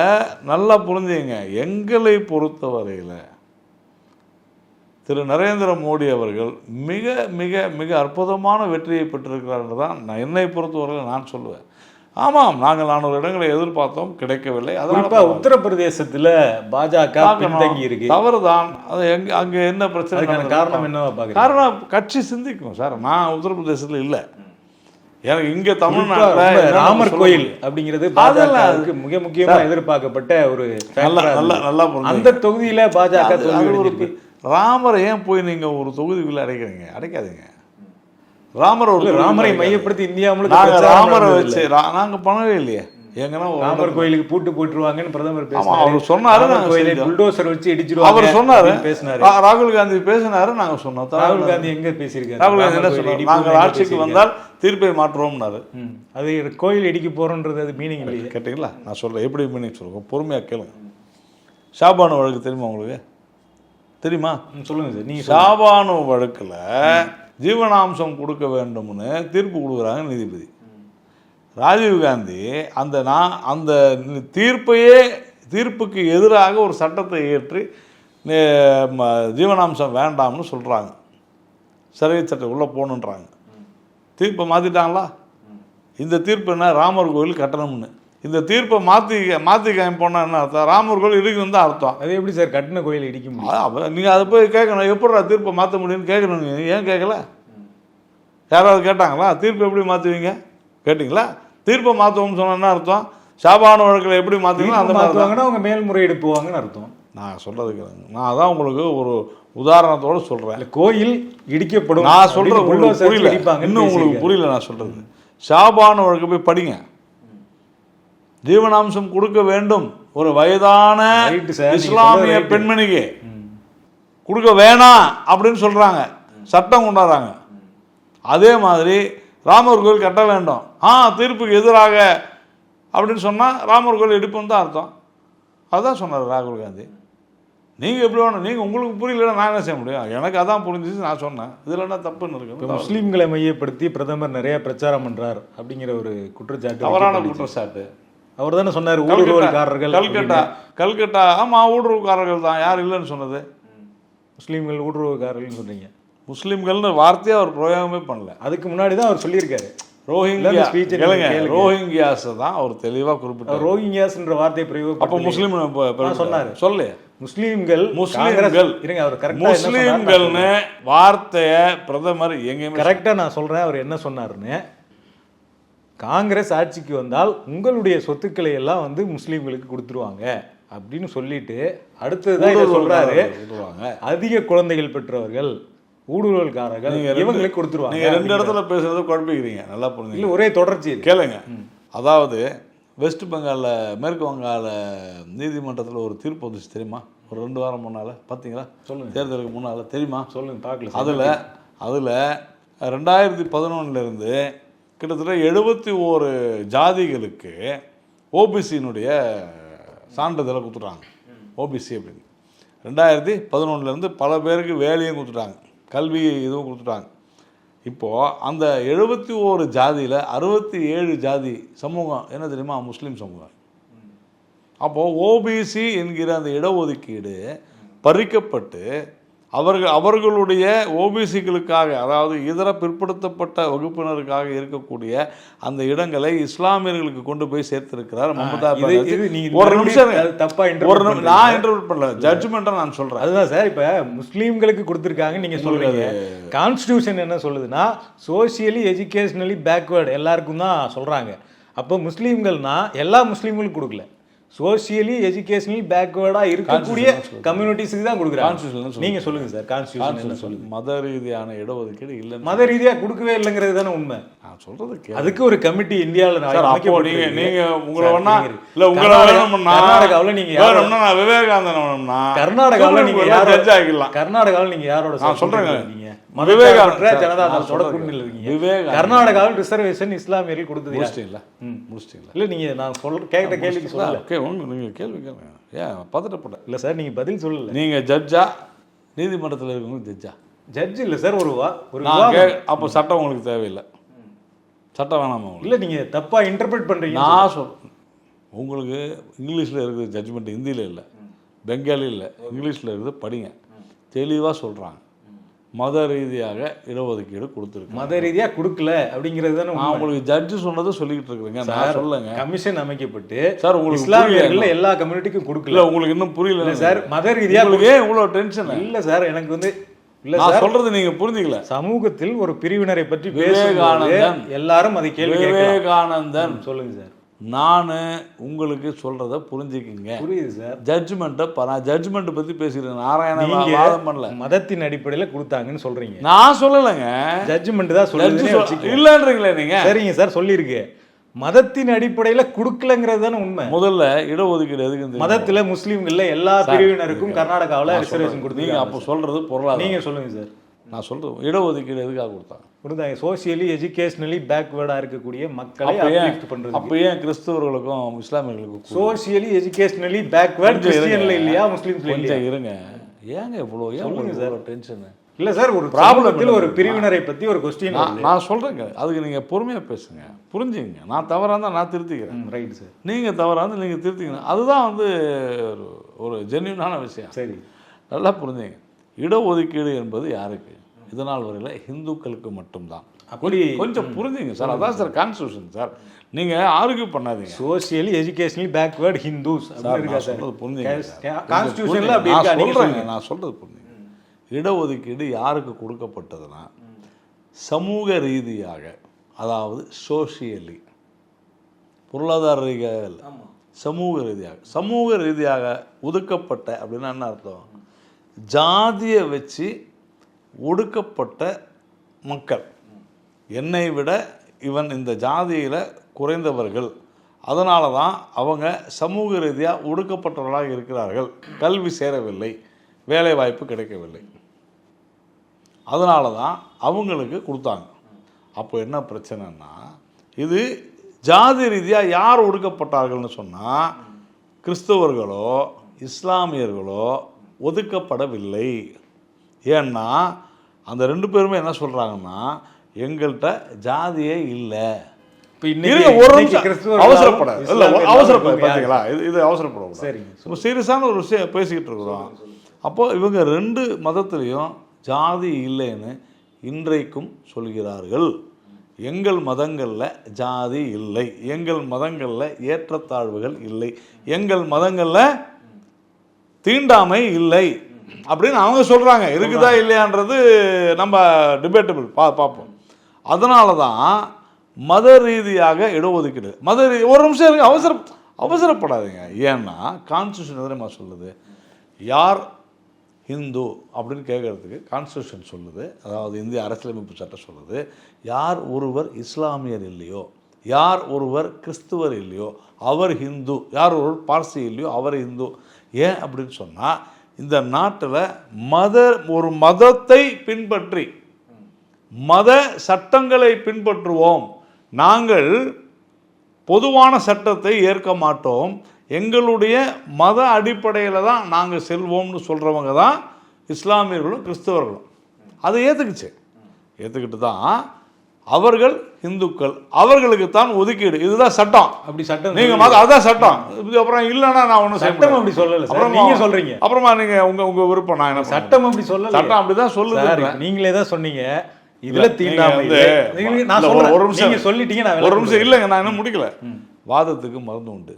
நல்லா புரிஞ்சுங்க, எங்களை பொறுத்தவரையில் திரு நரேந்திர மோடி அவர்கள் மிக மிக மிக அற்புதமான வெற்றியை பெற்றிருக்கிறார் தான் என்னை பொறுத்தவரையில் நான் சொல்லுவேன். ஆமாம், நாங்கள் 400 இடங்களை எதிர்பார்த்தோம், கிடைக்கவில்லை. அதனால உத்தரப்பிரதேசத்தில் பாஜக பின்தங்கி இருக்கு. தவறுதான். அது அங்கே என்ன பிரச்சனை, காரணம் என்னவா பார்க்குறீங்க? காரணம் கட்சி சிந்திக்கும் சார். நான் உத்தரப்பிரதேசத்தில் இல்லை. எனக்கு இங்கே தமிழ்நாட்டில் ராமர் கோயில் அப்படிங்கிறது பாஜகவுக்கு மிக முக்கியமாக எதிர்பார்க்கப்பட்ட ஒரு நல்லா அந்த தொகுதியில் பாஜக ராமரை ஏன் போய் நீங்கள் ஒரு தொகுதிக்குள்ளே அடைக்கிறீங்க? அடைக்காதீங்க. ராமரை மையப்படுத்தி இந்தியா முழுக்க ராமரை வச்சு நாங்கள் பண்ணவே இல்லையே. எங்கன்னா ராமர் கோயிலுக்கு பூட்டு போட்டுருவாங்கன்னு பிரதமர் பேசினார். அவர் சொன்னாரு, புல்டோசர் வச்சு இடிச்சிருவாங்க அவர் சொன்னாரு, பேசினாரு. ராகுல் காந்தி பேசினாரு, நாங்க சொன்னோம். ராகுல் காந்தி எங்க பேசியிருக்காரு? ராகுல் காந்தி என்ன சொன்னார்? நாங்கள் ஆட்சிக்கு வந்தால் தீர்ப்பை மாற்றுவோம்னாரு. அது கோயில் இடிக்க போறோன்றது அது மீனிங் இல்லையே. கேட்டீங்களா? நான் சொல்றேன் எப்படி மீனிங் சொல்லுங்க, பொறுமையா கேளுங்க. ஷாபானு வழக்கு தெரியுமா உங்களுக்கு? தெரியுமா? சொல்லுங்க சார். நீங்க ஷாபானு வழக்குல ஜீவனாம்சம் கொடுக்க வேண்டும்னு தீர்ப்பு கொடுக்குறாங்க நீதிபதி. ராஜீவ்காந்தி அந்த தீர்ப்புக்கு எதிராக ஒரு சட்டத்தை ஏற்றி ஜீவனாம்சம் வேண்டாம்னு சொல்கிறாங்க. சிறை சட்டம் உள்ளே போகணுன்றாங்க. தீர்ப்பை மாற்றிட்டாங்களா? இந்த தீர்ப்பு என்ன? ராமர் கோயில் கட்டணம்னு. இந்த தீர்ப்பை மாற்றி போனால் என்ன அர்த்தம்? ராமர் கோயில் இடிக்கணும் தான் அர்த்தம். அது எப்படி சார் கட்டின கோயில் இடிக்க முடியும்? நீங்கள் அதை போய் கேட்கணும், எப்படிடா தீர்ப்பை மாற்ற முடியும்னு கேட்கணும். ஏன் கேட்கல? யாராவது கேட்டாங்களா? தீர்ப்பு எப்படி மாற்றுவீங்க கேட்டிங்களா? தீர்ப்பை மாற்றுவோம்னு சொன்னால் என்ன அர்த்தம்? ஷாபானு வழக்கில் எப்படி மாற்றுவீங்கன்னா அந்த மாற்றுவாங்கன்னா அவங்க மேல்முறையீடு போவாங்கன்னு அர்த்தம். நான் சொல்கிறதுக்கு நான் அதான் உங்களுக்கு ஒரு உதாரணத்தோடு சொல்கிறேன். கோயில் இடிக்கப்படும். நான் சொல்கிறது உங்களுக்கு புரியல, இன்னும் உங்களுக்கு புரியல நான் சொல்கிறது. ஷாபானு வழக்கு போய் படிங்க. ஜீவனாம்சம் கொடுக்க வேண்டும் ஒரு வயதான இஸ்லாமிய பெண்மணிக்கு கொடுக்க வேணாம் அப்படின்னு சொல்கிறாங்க, சட்டம் கொண்டாடுறாங்க. அதே மாதிரி ராமர் கோயில் கட்ட வேண்டும், தீர்ப்புக்கு எதிராக அப்படின்னு சொன்னால் ராமர் கோயில் எடுப்புன்னு தான் அர்த்தம். அதுதான் சொன்னார் ராகுல் காந்தி. நீங்கள் எப்படி வேணும், நீங்கள் உங்களுக்கு புரியலன்னா நான் என்ன செய்ய முடியும்? எனக்கு அதான் புரிஞ்சிச்சு, நான் சொன்னேன். இதில் என்ன தப்புன்னு இருக்கு? முஸ்லீம்களை மையப்படுத்தி பிரதமர் நிறைய பிரச்சாரம் பண்றார் அப்படிங்கிற ஒரு குற்றச்சாட்டு, தவறான குற்றச்சாட்டு. அவர் தானே சொன்னார் ஊடுருவல்காரர்கள். கல்கட்டா ஆமாம் ஊடுருவல்காரர்கள் தான், யார் இல்லைன்னு சொன்னது? முஸ்லீம்கள் ஊடுருவல்காரர்கள் சொல்றீங்க. முஸ்லீம்கள்னு வார்த்தையை அவர் பிரயோகமே பண்ணல. அதுக்கு முன்னாடி தான் அவர் சொல்லியிருக்காரு. ரோஹிங்கியாஸ் தான் அவர் தெளிவாக குறிப்பிட்டார். ரோஹிங்கியாஸ்ன்ற வார்த்தையை பிரயோகம். அப்போ முஸ்லீம் சொன்னாரு, சொல்லு முஸ்லீம்கள் இருங்க, அவர் முஸ்லீம்கள்னு வார்த்தையை பிரதமர் எங்கேயுமே கரெக்டா நான் சொல்றேன். அவர் என்ன சொன்னாருன்னு, காங்கிரஸ் ஆட்சிக்கு வந்தால் உங்களுடைய சொத்துக்களை எல்லாம் வந்து முஸ்லீம்களுக்கு கொடுத்துருவாங்க அப்படின்னு சொல்லிட்டு அடுத்ததுதான் சொல்றாரு, அதிக குழந்தைகள் பெற்றவர்கள் ஊடுருவல்காரர்கள் இவங்களுக்கு கொடுத்துருவாங்க. நீங்க ரெண்டு இடத்துல பேசுறத குழப்பிக்கிறீங்க, நல்லா புரிஞ்சு. இல்லை, ஒரே தொடர்ச்சி கேளுங்க. அதாவது வெஸ்ட் பெங்காலில், மேற்கு வங்காள நீதிமன்றத்தில் ஒரு தீர்ப்பு வந்துச்சு தெரியுமா? ஒரு 2 வாரம் முன்னால் பார்த்தீங்களா? சொல்லுங்கள். தேர்தலுக்கு முன்னால் தெரியுமா? சொல்லுங்கள், பார்க்கல. அதில் 2011 கிட்டத்தட்ட 71 ஜாதிகளுக்கு ஓபிசியினுடைய சான்றிதழை கொடுத்துட்டாங்க. ஓபிசி அப்படின்னு 2011 பல பேருக்கு வேலையும் கொடுத்துட்டாங்க, கல்வி இதுவும் கொடுத்துட்டாங்க. இப்போது அந்த 71 ஜாதியில் 67 ஜாதி சமூகம் என்ன தெரியுமா? முஸ்லீம் சமூகம். அப்போது ஓபிசி என்கிற அந்த இடஒதுக்கீடு பறிக்கப்பட்டு அவர்களுடைய ஓபிசிகளுக்காக, அதாவது இதர பிற்படுத்தப்பட்ட வகுப்பினருக்காக இருக்கக்கூடிய அந்த இடங்களை இஸ்லாமியர்களுக்கு கொண்டு போய் சேர்த்திருக்கிறார் மமதா பானர்ஜி. ஒரு நிமிஷம், நான் இன்டர்பிரட் பண்ணல, ஜட்ஜ்மெண்ட்டை நான் சொல்றேன். அதுதான் சார், இப்ப முஸ்லீம்களுக்கு கொடுத்துருக்காங்க நீங்க சொல்றீங்க. கான்ஸ்டிடியூஷன் என்ன சொல்லுதுன்னா சோசியலி எஜுகேஷனலி பேக்வேர்டு எல்லாருக்கும் தான் சொல்றாங்க. அப்போ முஸ்லீம்கள்னா எல்லா முஸ்லீம்களுக்கும் கொடுக்கல, சோசியலி எஜுகேஷனல் பேக்வேர்டா இருக்கக்கூடிய கம்யூனிட்டிஸ்க்கு தான் கொடுக்குறாங்க. நீங்க சொல்லுங்க சார், கான்ஸ்டிடியூஷன் சொல்லுங்க. மத ரீதியான இடஒதுக்கீடு இல்லை, மத ரீதியா கொடுக்கவே இல்லைங்கிறது தானே உண்மை. நான் சொல்றது அதுக்கு ஒரு கமிட்டி இந்தியாவில் நீங்க உங்களை வேணா இல்ல உங்களை கர்நாடகாவில் நீங்க நான் விவேகானந்தன் கர்நாடகாவில் நீங்க ஜட்ஜ் ஆகிடலாம். கர்நாடகாவில் நீங்க யாரோட நான் சொல்றேன், ஜனதா தளத்தோட கூட்டணியில் இருக்கீங்க. கர்நாடகாவில் ரிசர்வேஷன் இஸ்லாமியர்கள் கொடுத்தது முடிச்சிட்டீங்களா? இல்ல நீங்க நான் கேட்ட கேள்விக்கு சொல்லல. நீங்க கேள்வி கேளுங்க, ஏன் பதட்டப்பட்ட? இல்ல சார், நீங்க பதில் சொல்லல. நீங்க ஜட்ஜா, நீதிமன்றத்தில் இருக்கவங்க ஜட்ஜா? ஜட்ஜ் இல்ல சார், ஒரு அப்போ சட்டம் உங்களுக்கு தேவையில்லை, சட்டம் வேணாமா? இல்ல, நீங்க தப்பா இன்டர்பிரட் பண்றீங்க. நான் சொல்றேன், உங்களுக்கு இங்கிலீஷில் இருக்குது ஜட்ஜ்மெண்ட், ஹிந்தியில் இல்லை, பெங்காலி இல்லை, இங்கிலீஷில் இருக்குது, படிங்க. தெளிவாக சொல்கிறாங்க, மத ரீதியாக இடஒதுக்கீடு கொடுத்துருக்கு. மத ரீதியாக கொடுக்கல அப்படிங்கிறது தானே உங்களுக்கு ஜட்ஜு சொன்னதை சொல்லிக்கிட்டு இருக்கிறீங்க. நான் சொல்லுங்க, கமிஷன் அமைக்கப்பட்டு சார் உங்களுக்கு இஸ்லாமியர்கள் எல்லா கம்யூனிட்டிக்கும் கொடுக்கல. உங்களுக்கு இன்னும் புரியல சார், மத ரீதியாக ஏன் இவ்வளோ டென்ஷன்? இல்லை சார், எனக்கு வந்து நான் சொல்றது நீங்க புரிஞ்சுக்கல. சமூகத்தில் ஒரு பிரிவினரை பற்றி விவேகானந்தன் எல்லாரும் அதை கேள்வி விவேகானந்தன் சொல்லுங்க சார். நான் உங்களுக்கு சொல்றத புரிஞ்சுக்கிங்க. புரியுது சார். ஜட்ஜ்மெண்ட் பத்தி பேசுறேன். நாராயணன் வாதம் பண்ணல, மதத்தின் அடிப்படையில் கொடுத்தாங்கன்னு சொல்றீங்க. நான் சொல்லலைங்க, ஜட்ஜ்மெண்ட் தான் சொல்லுங்க. இல்லன்றீங்களே நீங்க. சரிங்க சார், சொல்லியிருக்கு. மதத்தின் அடிப்படையில கொடுக்கலங்கிறது தானே உண்மை. முதல்ல இடஒதுக்கீடு எதுக்கு? மதத்துல முஸ்லீம்கள்ல எல்லா பிரிவினருக்கும் கர்நாடகாவில் ரிசர்வேஷன் கொடுத்தீங்க. அப்போ சொல்றது பொருளாதாரம். நீங்க சொல்லுங்க சார். நான் சொல்றது இடஒதுக்கீடு எதுக்காக கொடுத்தாங்க? சோசியலி எஜுகேஷனலி பேக்வேர்டா இருக்கக்கூடிய மக்களை அப்லிஃப்ட் பண்றது. அப்ப ஏன் கிறிஸ்தவர்களுக்கும் இஸ்லாமியர்களுக்கும் சோசியலி எஜுகேஷனலி பேக்வேர்ட் கிறிஸ்டியன்ல இல்லையா, முஸ்லிம்ஸ்ல இல்லையா? இருங்க, ஏங்க இவ்வளவு சொல்லுங்க சார் டென்ஷன்? இல்ல சார், ஒரு ப்ராப்ளத்தில் ஒரு பிரிவினரை பத்தி ஒரு கொஸ்டின் நான் சொல்றேங்க, அதுக்கு நீங்க பொறுமையா பேசுங்க, புரிஞ்சுங்க. நான் தவறா இருந்தா நான் திருத்திக்கிறேன். Right sir. நீங்க தவறா இருந்தா நீங்க திருத்திக்கணும். அதுதான் வந்து ஒரு ஜென்யூனான விஷயம். சரி, நல்லா புரிஞ்சுங்க. இடஒதுக்கீடு என்பது யாருக்கு? இதனால் வரையில் இந்துக்களுக்கு மட்டும்தான். அப்படி கொஞ்சம் புரிஞ்சுங்க சார். அதான் சார் கான்ஸ்டியூஷன் சார். நீங்க ஆர்கியூ பண்ணாதீங்க. சோசியலி எஜுகேஷனலி பேக்வேர்ட் ஹிந்துஸ் சொல்றது புரிஞ்சுங்க. கான்ஸ்டியூஷன்ல அப்படி சொல்றேங்க, நான் சொல்றது புரிஞ்சுங்க. இடஒதுக்கீடு யாருக்கு கொடுக்கப்பட்டதுன்னா சமூக ரீதியாக, அதாவது சோசியலி, பொருளாதார ரீதியாக, சமூக ரீதியாக ஒதுக்கப்பட்ட அப்படின்னா என்ன அர்த்தம்? ஜாதியை வச்சு ஒடுக்கப்பட்ட மக்கள், என்னை விட இவன் இந்த ஜாதியில் குறைந்தவர்கள், அதனால தான் அவங்க சமூக ரீதியாக ஒடுக்கப்பட்டவர்களாக இருக்கிறார்கள், கல்வி சேரவில்லை, வேலை வாய்ப்பு கிடைக்கவில்லை, அதனால தான் அவங்களுக்கு கொடுத்தாங்க. அப்போ என்ன பிரச்சனைன்னா, இது ஜாதி ரீதியாக யார் ஒடுக்கப்பட்டார்கள்னு சொன்னால் கிறிஸ்தவர்களோ இஸ்லாமியர்களோ ஒதுக்கப்படவில்லை. ஏன்னா அந்த 2 பேருமே என்ன சொல்கிறாங்கன்னா, எங்கள்கிட்ட ஜாதியே இல்லை. ஒரு அவசரப்படாது, இல்லை அவசரப்படாது, பார்த்தீங்களா, இது அவசரப்படக்கூடாது. சரி, சீரியஸான ஒரு விஷயம் பேசிக்கிட்டு இருக்கிறோம். அப்போ இவங்க 2 மதத்துலேயும் ஜாதி இல்லைன்னு இன்றைக்கும் சொல்கிறார்கள். எங்கள் மதங்களில் ஜாதி இல்லை, எங்கள் மதங்களில் ஏற்றத்தாழ்வுகள் இல்லை, எங்கள் மதங்களில் தீண்டாமை இல்லை அப்படின்னு அவங்க சொல்கிறாங்க. இருக்குதா இல்லையான்றது நம்ம டிபேட்டபிள் பார்ப்போம். அதனால தான் மத ரீதியாக இடஒதுக்கீடு, ஒரு நிமிஷம் இருக்கு, அவசரப்படாதீங்க. ஏன்னா கான்ஸ்டியூஷன் எதிரமா சொல்லுது, யார் ஹிந்து அப்படின்னு கேட்குறதுக்கு கான்ஸ்டியூஷன் சொல்லுது, அதாவது இந்திய அரசியலமைப்பு சட்டம் சொல்லுது, யார் ஒருவர் இஸ்லாமியர் இல்லையோ, யார் ஒருவர் கிறிஸ்துவர் இல்லையோ அவர் ஹிந்து, யார் ஒருவர் பார்சி இல்லையோ அவர் ஹிந்து. ஏன் அப்படின்னு சொன்னால், இந்த நாட்டில் ஒரு மதத்தை பின்பற்றி மத சட்டங்களை பின்பற்றுவோம், நாங்கள் பொதுவான சட்டத்தை ஏற்க மாட்டோம், எங்களுடைய மத அடிப்படையில் தான் நாங்கள் செல்வோம்னு சொல்கிறவங்க தான் இஸ்லாமியர்களும் கிறிஸ்தவர்களும். அதை ஏற்றுக்கிட்டு தான் அவர்கள் இந்துக்கள், அவர்களுக்கு தான் ஒதுக்கீடு, இதுதான் சட்டம். அப்படி சட்டம் நீங்கள் அதான் சட்டம். அப்புறம் இல்லைன்னா நான் ஒன்றும் சட்டம் அப்படி சொல்லலை. அப்புறம் நீங்கள் சொல்கிறீங்க, அப்புறமா நீங்கள் உங்கள் விருப்பம். நான் என்ன சட்டம் அப்படி சொல்லலை, சட்டம் அப்படி தான் சொல்லுது. நீங்களே தான் சொன்னீங்க இதுல தீண்டாமை. ஒரு நிமிஷம் சொல்லிட்டீங்க, ஒரு நிமிஷம் இல்லைங்க, நான் இன்னும் முடிக்கல. வாதத்துக்கு மருந்து உண்டு,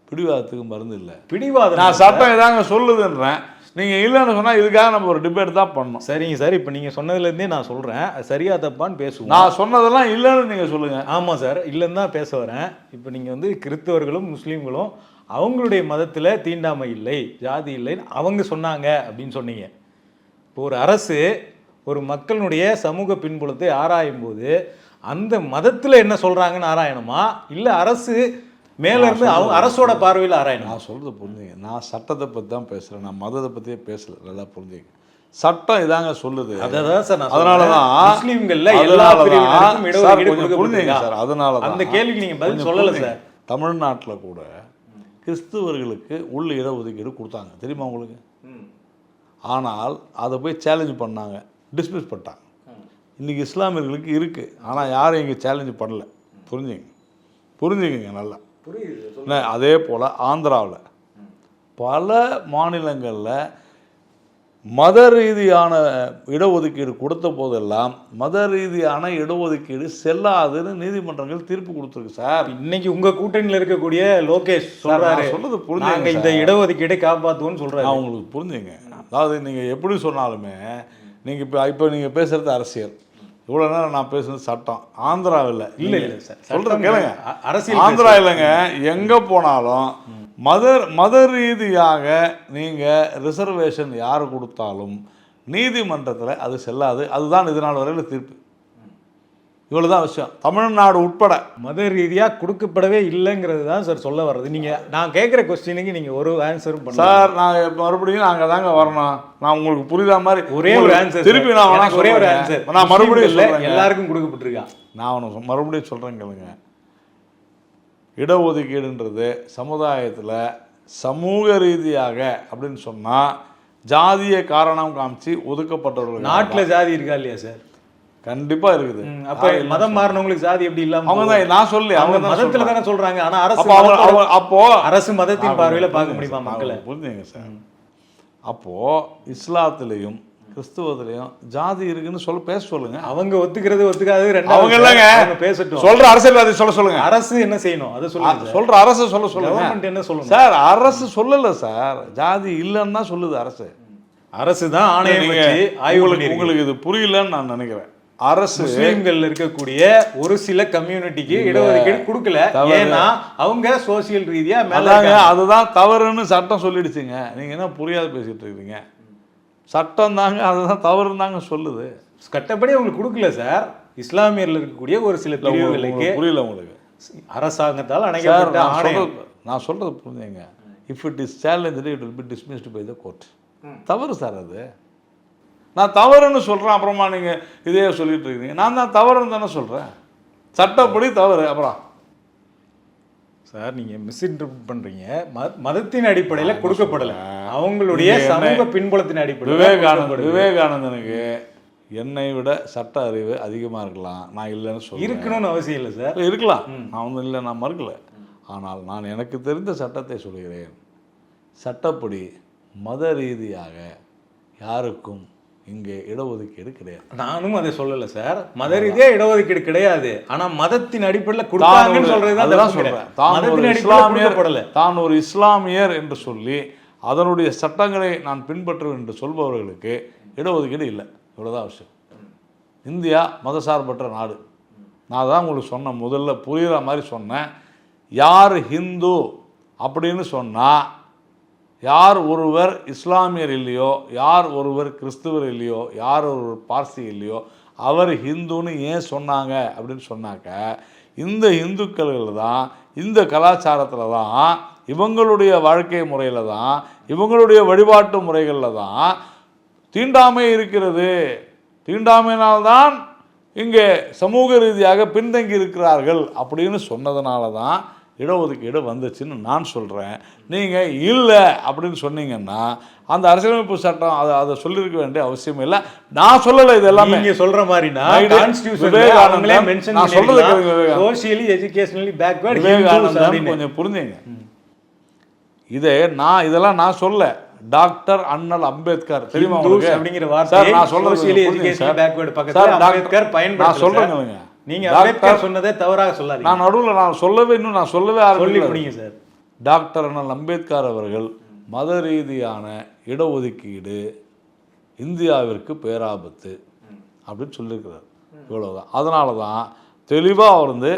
பிடிவாதத்துக்கு மருந்து இல்லை. பிடிவாதம் நான் சட்டம் ஏதாங்க சொல்லுதுன்றேன், நீங்கள் இல்லைன்னு சொன்னால் இதுக்காக நம்ம ஒரு டிபேட் தான் பண்ணணும். சரிங்க சார், இப்போ நீங்கள் சொன்னதுலேருந்தே நான் சொல்கிறேன், சரியா தப்பான்னு பேசுவோம். நான் சொன்னதெல்லாம் இல்லைன்னு நீங்கள் சொல்லுங்கள். ஆமாம் சார், இல்லைன்னு தான் பேச வரேன். இப்போ நீங்கள் வந்து கிறிஸ்தவர்களும் முஸ்லீம்களும் அவங்களுடைய மதத்தில் தீண்டாமை இல்லை, ஜாதி இல்லைன்னு அவங்க சொன்னாங்க அப்படின்னு சொன்னீங்க. இப்போ ஒரு அரசு ஒரு மக்களுடைய சமூக பின்புலத்தை ஆராயும் போது அந்த மதத்தில் என்ன சொல்கிறாங்கன்னு ஆராயணுமா, இல்லை அரசு மேலேருந்து அவங்க அரசோட பார்வையில் ஆராயணும்? நான் சொல்கிறது புரிஞ்சுங்க, நான் சட்டத்தை பற்றி தான் பேசுகிறேன், நான் மதத்தை பற்றியே பேசலை. நல்லா புரிஞ்சுங்க, சட்டம் இதாங்க சொல்லுது. அதான் சார், அதனால தான் முஸ்லீம்கள்ல எல்லா பிரிவினருக்கும் இடஒதுக்கீடு புரிஞ்சுங்க சார். அதனால தான் அந்த கேள்விக்கு நீங்கள் பதில் சொல்லலை சார். தமிழ்நாட்டில் கூட கிறிஸ்துவர்களுக்கு உள்ள இடஒதுக்கீடு கொடுத்தாங்க, தெரியுமா உங்களுக்கு? ஆனால் அதை போய் சேலஞ்ச் பண்ணாங்க, டிஸ்மிஸ் பண்ணிட்டாங்க. இன்றைக்கி இஸ்லாமியர்களுக்கு இருக்குது, ஆனால் யாரும் இங்கே சேலஞ்சு பண்ணல. புரிஞ்சுங்க நல்லா. அதே போல் ஆந்திராவில் பல மாநிலங்களில் மத ரீதியான இடஒதுக்கீடு கொடுத்த போதெல்லாம் மத ரீதியான இடஒதுக்கீடு செல்லாதுன்னு நீதிமன்றங்கள் தீர்ப்பு கொடுத்துருக்கு சார். இன்னைக்கு உங்க கூட்டணியில் இருக்கக்கூடிய லோகேஷ் சொல்றாரு, சொல்றது புரிஞ்சுங்க, இந்த இடஒதுக்கீடை காப்பாற்றுவோன்னு சொல்றாரு. உங்களுக்கு புரிஞ்சுங்க, அதாவது நீங்கள் எப்படி சொன்னாலுமே நீங்கள் இப்போ நீங்கள் பேசுகிறது அரசியல், இவ்வளோ நேரம் நான் பேசுனது சட்டம். ஆந்திராவில் இல்லை சார், சொல்கிறேன் கேளுங்க, அரசியல் ஆந்திரா இல்லைங்க, எங்கே போனாலும் மத ரீதியாக நீங்கள் ரிசர்வேஷன் யார் கொடுத்தாலும் நீதிமன்றத்தில் அது செல்லாது. அதுதான் இது நாள் வரையில் தீர்ப்பு. இவ்வளோதான் விஷயம். தமிழ்நாடு உட்பட மத ரீதியாக கொடுக்கப்படவே இல்லைங்கிறது தான் சார் சொல்ல வர்றது. நீங்கள் நான் கேட்குற கொஸ்டினுக்கு நீங்கள் ஒரு ஆன்சரும் பண்ண சார். நான் மறுபடியும் நாங்கள் தாங்க வரணும். நான் உங்களுக்கு புரியுதா மாதிரி ஒரே ஒரு ஆன்சர் திருப்பி நான் ஒரே ஒரு ஆன்சர் நான் மறுபடியும் எல்லாருக்கும் கொடுக்கப்பட்டிருக்கான். நான் ஒன்று மறுபடியும் சொல்கிறேன் கேளுங்க. இடஒதுக்கீடுன்றது சமுதாயத்தில் சமூக ரீதியாக அப்படின்னு சொன்னால் ஜாதிய காரணம் காமிச்சு ஒதுக்கப்பட்டவர்கள். நாட்டில் ஜாதி இருக்கா இல்லையா சார்? கண்டிப்பா இருக்குது. அப்ப மதம் மாறினவங்களுக்கு ஜாதி எப்படி இல்லாம? அவங்க தான் நான் சொல்லி அவங்க மதத்துல தானே சொல்றாங்க. ஆனா அரசு அப்போ அரசு மதத்தின் பார்வையில பார்க்க முடியுமா மக்களை? புரிஞ்சுங்க சார். அப்போ இஸ்லாத்திலையும் கிறிஸ்துவத்திலையும் ஜாதி இருக்குன்னு பேச சொல்லுங்க. அவங்க ஒத்துக்கிறது ஒத்துக்காது ரெண்டாவது அவங்க இல்லைங்க, பேசட்டும். சொல்ற அரசியல்வாதி சொல்லுங்க. அரசு என்ன செய்யணும் அதை சொல்லுங்க. சொல்ற அரசு சொல்லுங்க. கவர்மெண்ட் என்ன சொல்லணும் சார்? அரசு சொல்லல சார், ஜாதி இல்லைன்னு தான் சொல்லுது அரசு. அரசு தான் ஆணையம் வச்சு ஆய்வு. உங்களுக்கு இது புரியலன்னு நான் நினைக்கிறேன். அரசு முஸ்லிம்கள் இருக்கக்கூடிய ஒரு சில கம்யூனிட்டிக்கு இடஒதுக்கீடு கொடுக்கல. ஏன்னா அவங்க சோசியல் ரீதியா மேலாங்க. அதுதான் தவறுன்னு சட்டம் சொல்லிடுச்சுங்க. நீங்க என்ன புரியாத பேசிட்டு இருக்கீங்க? சட்டம் தாங்க அதுதான் தவறுன்னு தாங்க சொல்லுது. சட்டப்படி அவங்களுக்கு கொடுக்கல சார். இஸ்லாமியர்ல இருக்கக்கூடிய ஒரு சில பிரிவுகளுக்கு புரியல உங்களுக்கு. அரசாங்கத்தால் அணைக்கப்பட்ட ஆணையம். நான் சொல்றது புரிஞ்சுங்க. If it is challenged it will be dismissed by the court. தவறு சார் அது. நான் தவறுன்னு சொல்கிறேன், அப்புறமா நீங்கள் இதே சொல்லிட்டு இருக்கீங்க. நான் தான் தவறுன்னு தானே சொல்கிறேன், சட்டப்படி தவறு. அப்புறம் சார் நீங்கள் மிஸ்இன்டர்பிரட் பண்ணுறீங்க. மதத்தின் அடிப்படையில் கொடுக்கப்படலை, அவங்களுடைய சமூக பின்புலத்தின் அடிப்படையில். விவேகானந்தனுக்கு என்னை விட சட்ட அறிவு அதிகமாக இருக்கலாம், நான் இல்லைன்னு சொல்ல இருக்கணும்னு அவசியம் இல்லை சார். இருக்கலாம், நான் ஒன்றும் இல்லை, நான் மறுக்கலை. ஆனால் நான் எனக்கு தெரிந்த சட்டத்தை சொல்கிறேன். சட்டப்படி மத ரீதியாக யாருக்கும் இங்கே இடஒதுக்கீடு கிடையாது. நானும் அதை சொல்லலை சார், மத ரீதியாக இடஒதுக்கீடு கிடையாது. ஆனால் மதத்தின் அடிப்படையில் கொடுத்தாங்கன்னு சொல்றதுதான் சொல்றேன். தான் ஒரு இஸ்லாமியர் என்று சொல்லி அதனுடைய சட்டங்களை நான் பின்பற்றுவேன் என்று சொல்பவர்களுக்கு இடஒதுக்கீடு இல்லை. இவ்வளோதான் விஷயம். இந்தியா மதசார்பற்ற நாடு. நான் தான் உங்களுக்கு சொன்னேன், முதல்ல புரிகிற மாதிரி சொன்னேன். யார் ஹிந்து அப்படின்னு சொன்னால், யார் ஒருவர் இஸ்லாமியர் இல்லையோ, யார் ஒருவர் கிறிஸ்துவர் இல்லையோ, யார் ஒருவர் பார்சி இல்லையோ, அவர் ஹிந்துன்னு ஏன் சொன்னாங்க அப்படின்னு சொன்னாக்க, இந்த இந்துக்கள் தான், இந்த கலாச்சாரத்தில் தான், இவங்களுடைய வாழ்க்கை முறையில் தான், இவங்களுடைய வழிபாட்டு முறைகளில் தான் தீண்டாமை இருக்கிறது. தீண்டாமையினால்தான் இங்கே சமூக ரீதியாக பின்தங்கி இருக்கிறார்கள் அப்படின்னு சொன்னதுனால தான் இடஒதுக்கீடு வந்துச்சுன்னு நான் சொல்கிறேன். நீங்கள் இல்லை அப்படின்னு சொன்னீங்கன்னா அந்த அரசியலமைப்பு சட்டம் அதை சொல்லியிருக்க வேண்டிய அவசியம் இல்லை. நான் சொல்லலை, இது எல்லாமே நீங்கள் சொல்கிற மாதிரி விவேகானந்தன் கொஞ்சம் புரிஞ்சுங்க. இதெல்லாம் நான் சொல்ல, டாக்டர் அண்ணல் அம்பேத்கர் தெரியுமா உங்களுக்கு? அப்படிங்கிற வார்த்தை நான் சொல்றேன். நீங்க அம்பேத்கர் சொன்னதே தவறாக சொல்லாதீங்க. நான் நடுவில் நான் சொல்லவே ஆரம்பிக்கிறேன் சார். டாக்டர் அண்ணல் அம்பேத்கர் அவர்கள் மத ரீதியான இடஒதுக்கீடு இந்தியாவிற்கு பேராபத்து அப்படின்னு சொல்லியிருக்கிறார். இவ்வளவுதான். அதனால தான் தெளிவாக அவர்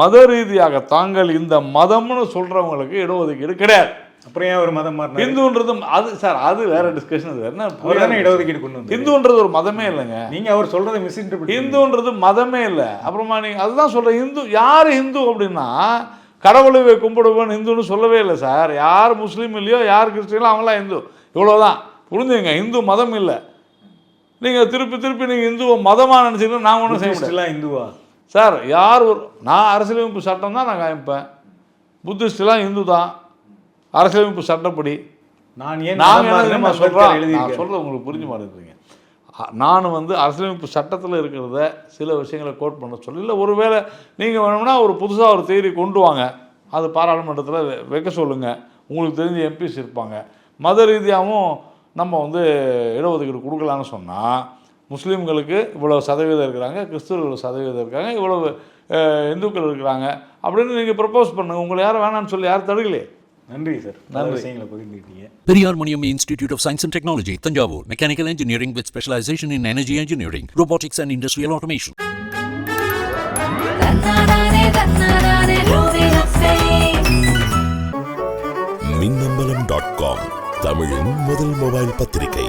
மத ரீதியாக தாங்கள் இந்த மதம்னு சொல்றவங்களுக்கு இடஒதுக்கீடு கிடையாது. அப்புறம் ஏன் ஒரு மதம் மாறினா? இந்துன்றது அது சார், அது வேற டிஸ்கஷன். அது என்ன இடஒதுக்கீடு கொண்டு வந்து இந்துன்றது ஒரு மதமே இல்லைங்க. நீங்க அவர் சொல்றதை மிஸ்இன்டர்பிரட். இந்துன்றது மதமே இல்லை. அப்புறமா நீங்க அதுதான் சொல்ற இந்து யார் இந்து அப்படின்னா கடவுளை கும்பிடுவேன் இந்துன்னு சொல்லவே இல்லை சார். யார் முஸ்லீம் இல்லையோ, யார் கிறிஸ்டியனோ அவங்களாம் இந்து. இவ்வளோதான், புரிஞ்சுங்க. இந்து மதம் இல்லை. நீங்கள் திருப்பி நீங்கள் இந்துவை மதமாக நினச்சிங்கன்னா நான் ஒன்றும் செய்ய முடியல. இந்துவா சார்? யார் நான் அரசியலமைப்பு சட்டம் தான் நான் காமிப்பேன். புத்திஸ்ட்லாம் இந்து தான் அரசியலமைப்பு சட்டப்படி. நான் சொல்கிறேன், உங்களுக்கு புரிஞ்சு மாட்டேங்கிறீங்க. நான் அரசியலமைப்பு சட்டத்தில் இருக்கிறத சில விஷயங்களை கோட் பண்ண சொல்லல. ஒருவேளை நீங்கள் வேணும்னா ஒரு புதுசாக ஒரு தியரி கொண்டு வாங்க, அது பாராளுமன்றத்தில் வைக்க சொல்லுங்கள். உங்களுக்கு தெரிஞ்ச எம்பிஸ் இருப்பாங்க. மத ரீதியாகவும் நம்ம இடஒதுக்கீடு கொடுக்கலான்னு சொன்னால், முஸ்லீம்களுக்கு இவ்வளோ சதவீதம் இருக்கிறாங்க, கிறிஸ்துவர்கள் சதவீதம் இருக்காங்க, இவ்வளவு இந்துக்கள் இருக்கிறாங்க அப்படின்னு நீங்கள் ப்ரப்போஸ் பண்ணுங்கள். உங்களை யாரும் வேணான்னு சொல்லி யாரும் தடுக்கலையே. நன்றி சார், நல்ல விஷயங்களை பகிர்ந்துக்கிட்டீங்க. Periyar Maniam Institute of Science and Technology, Tanjavur. Mechanical engineering with specialization in energy engineering, robotics and industrial automation. மின்னம்பலம்.com, தமிழின் முதல் மொபைல் பத்திரிகை.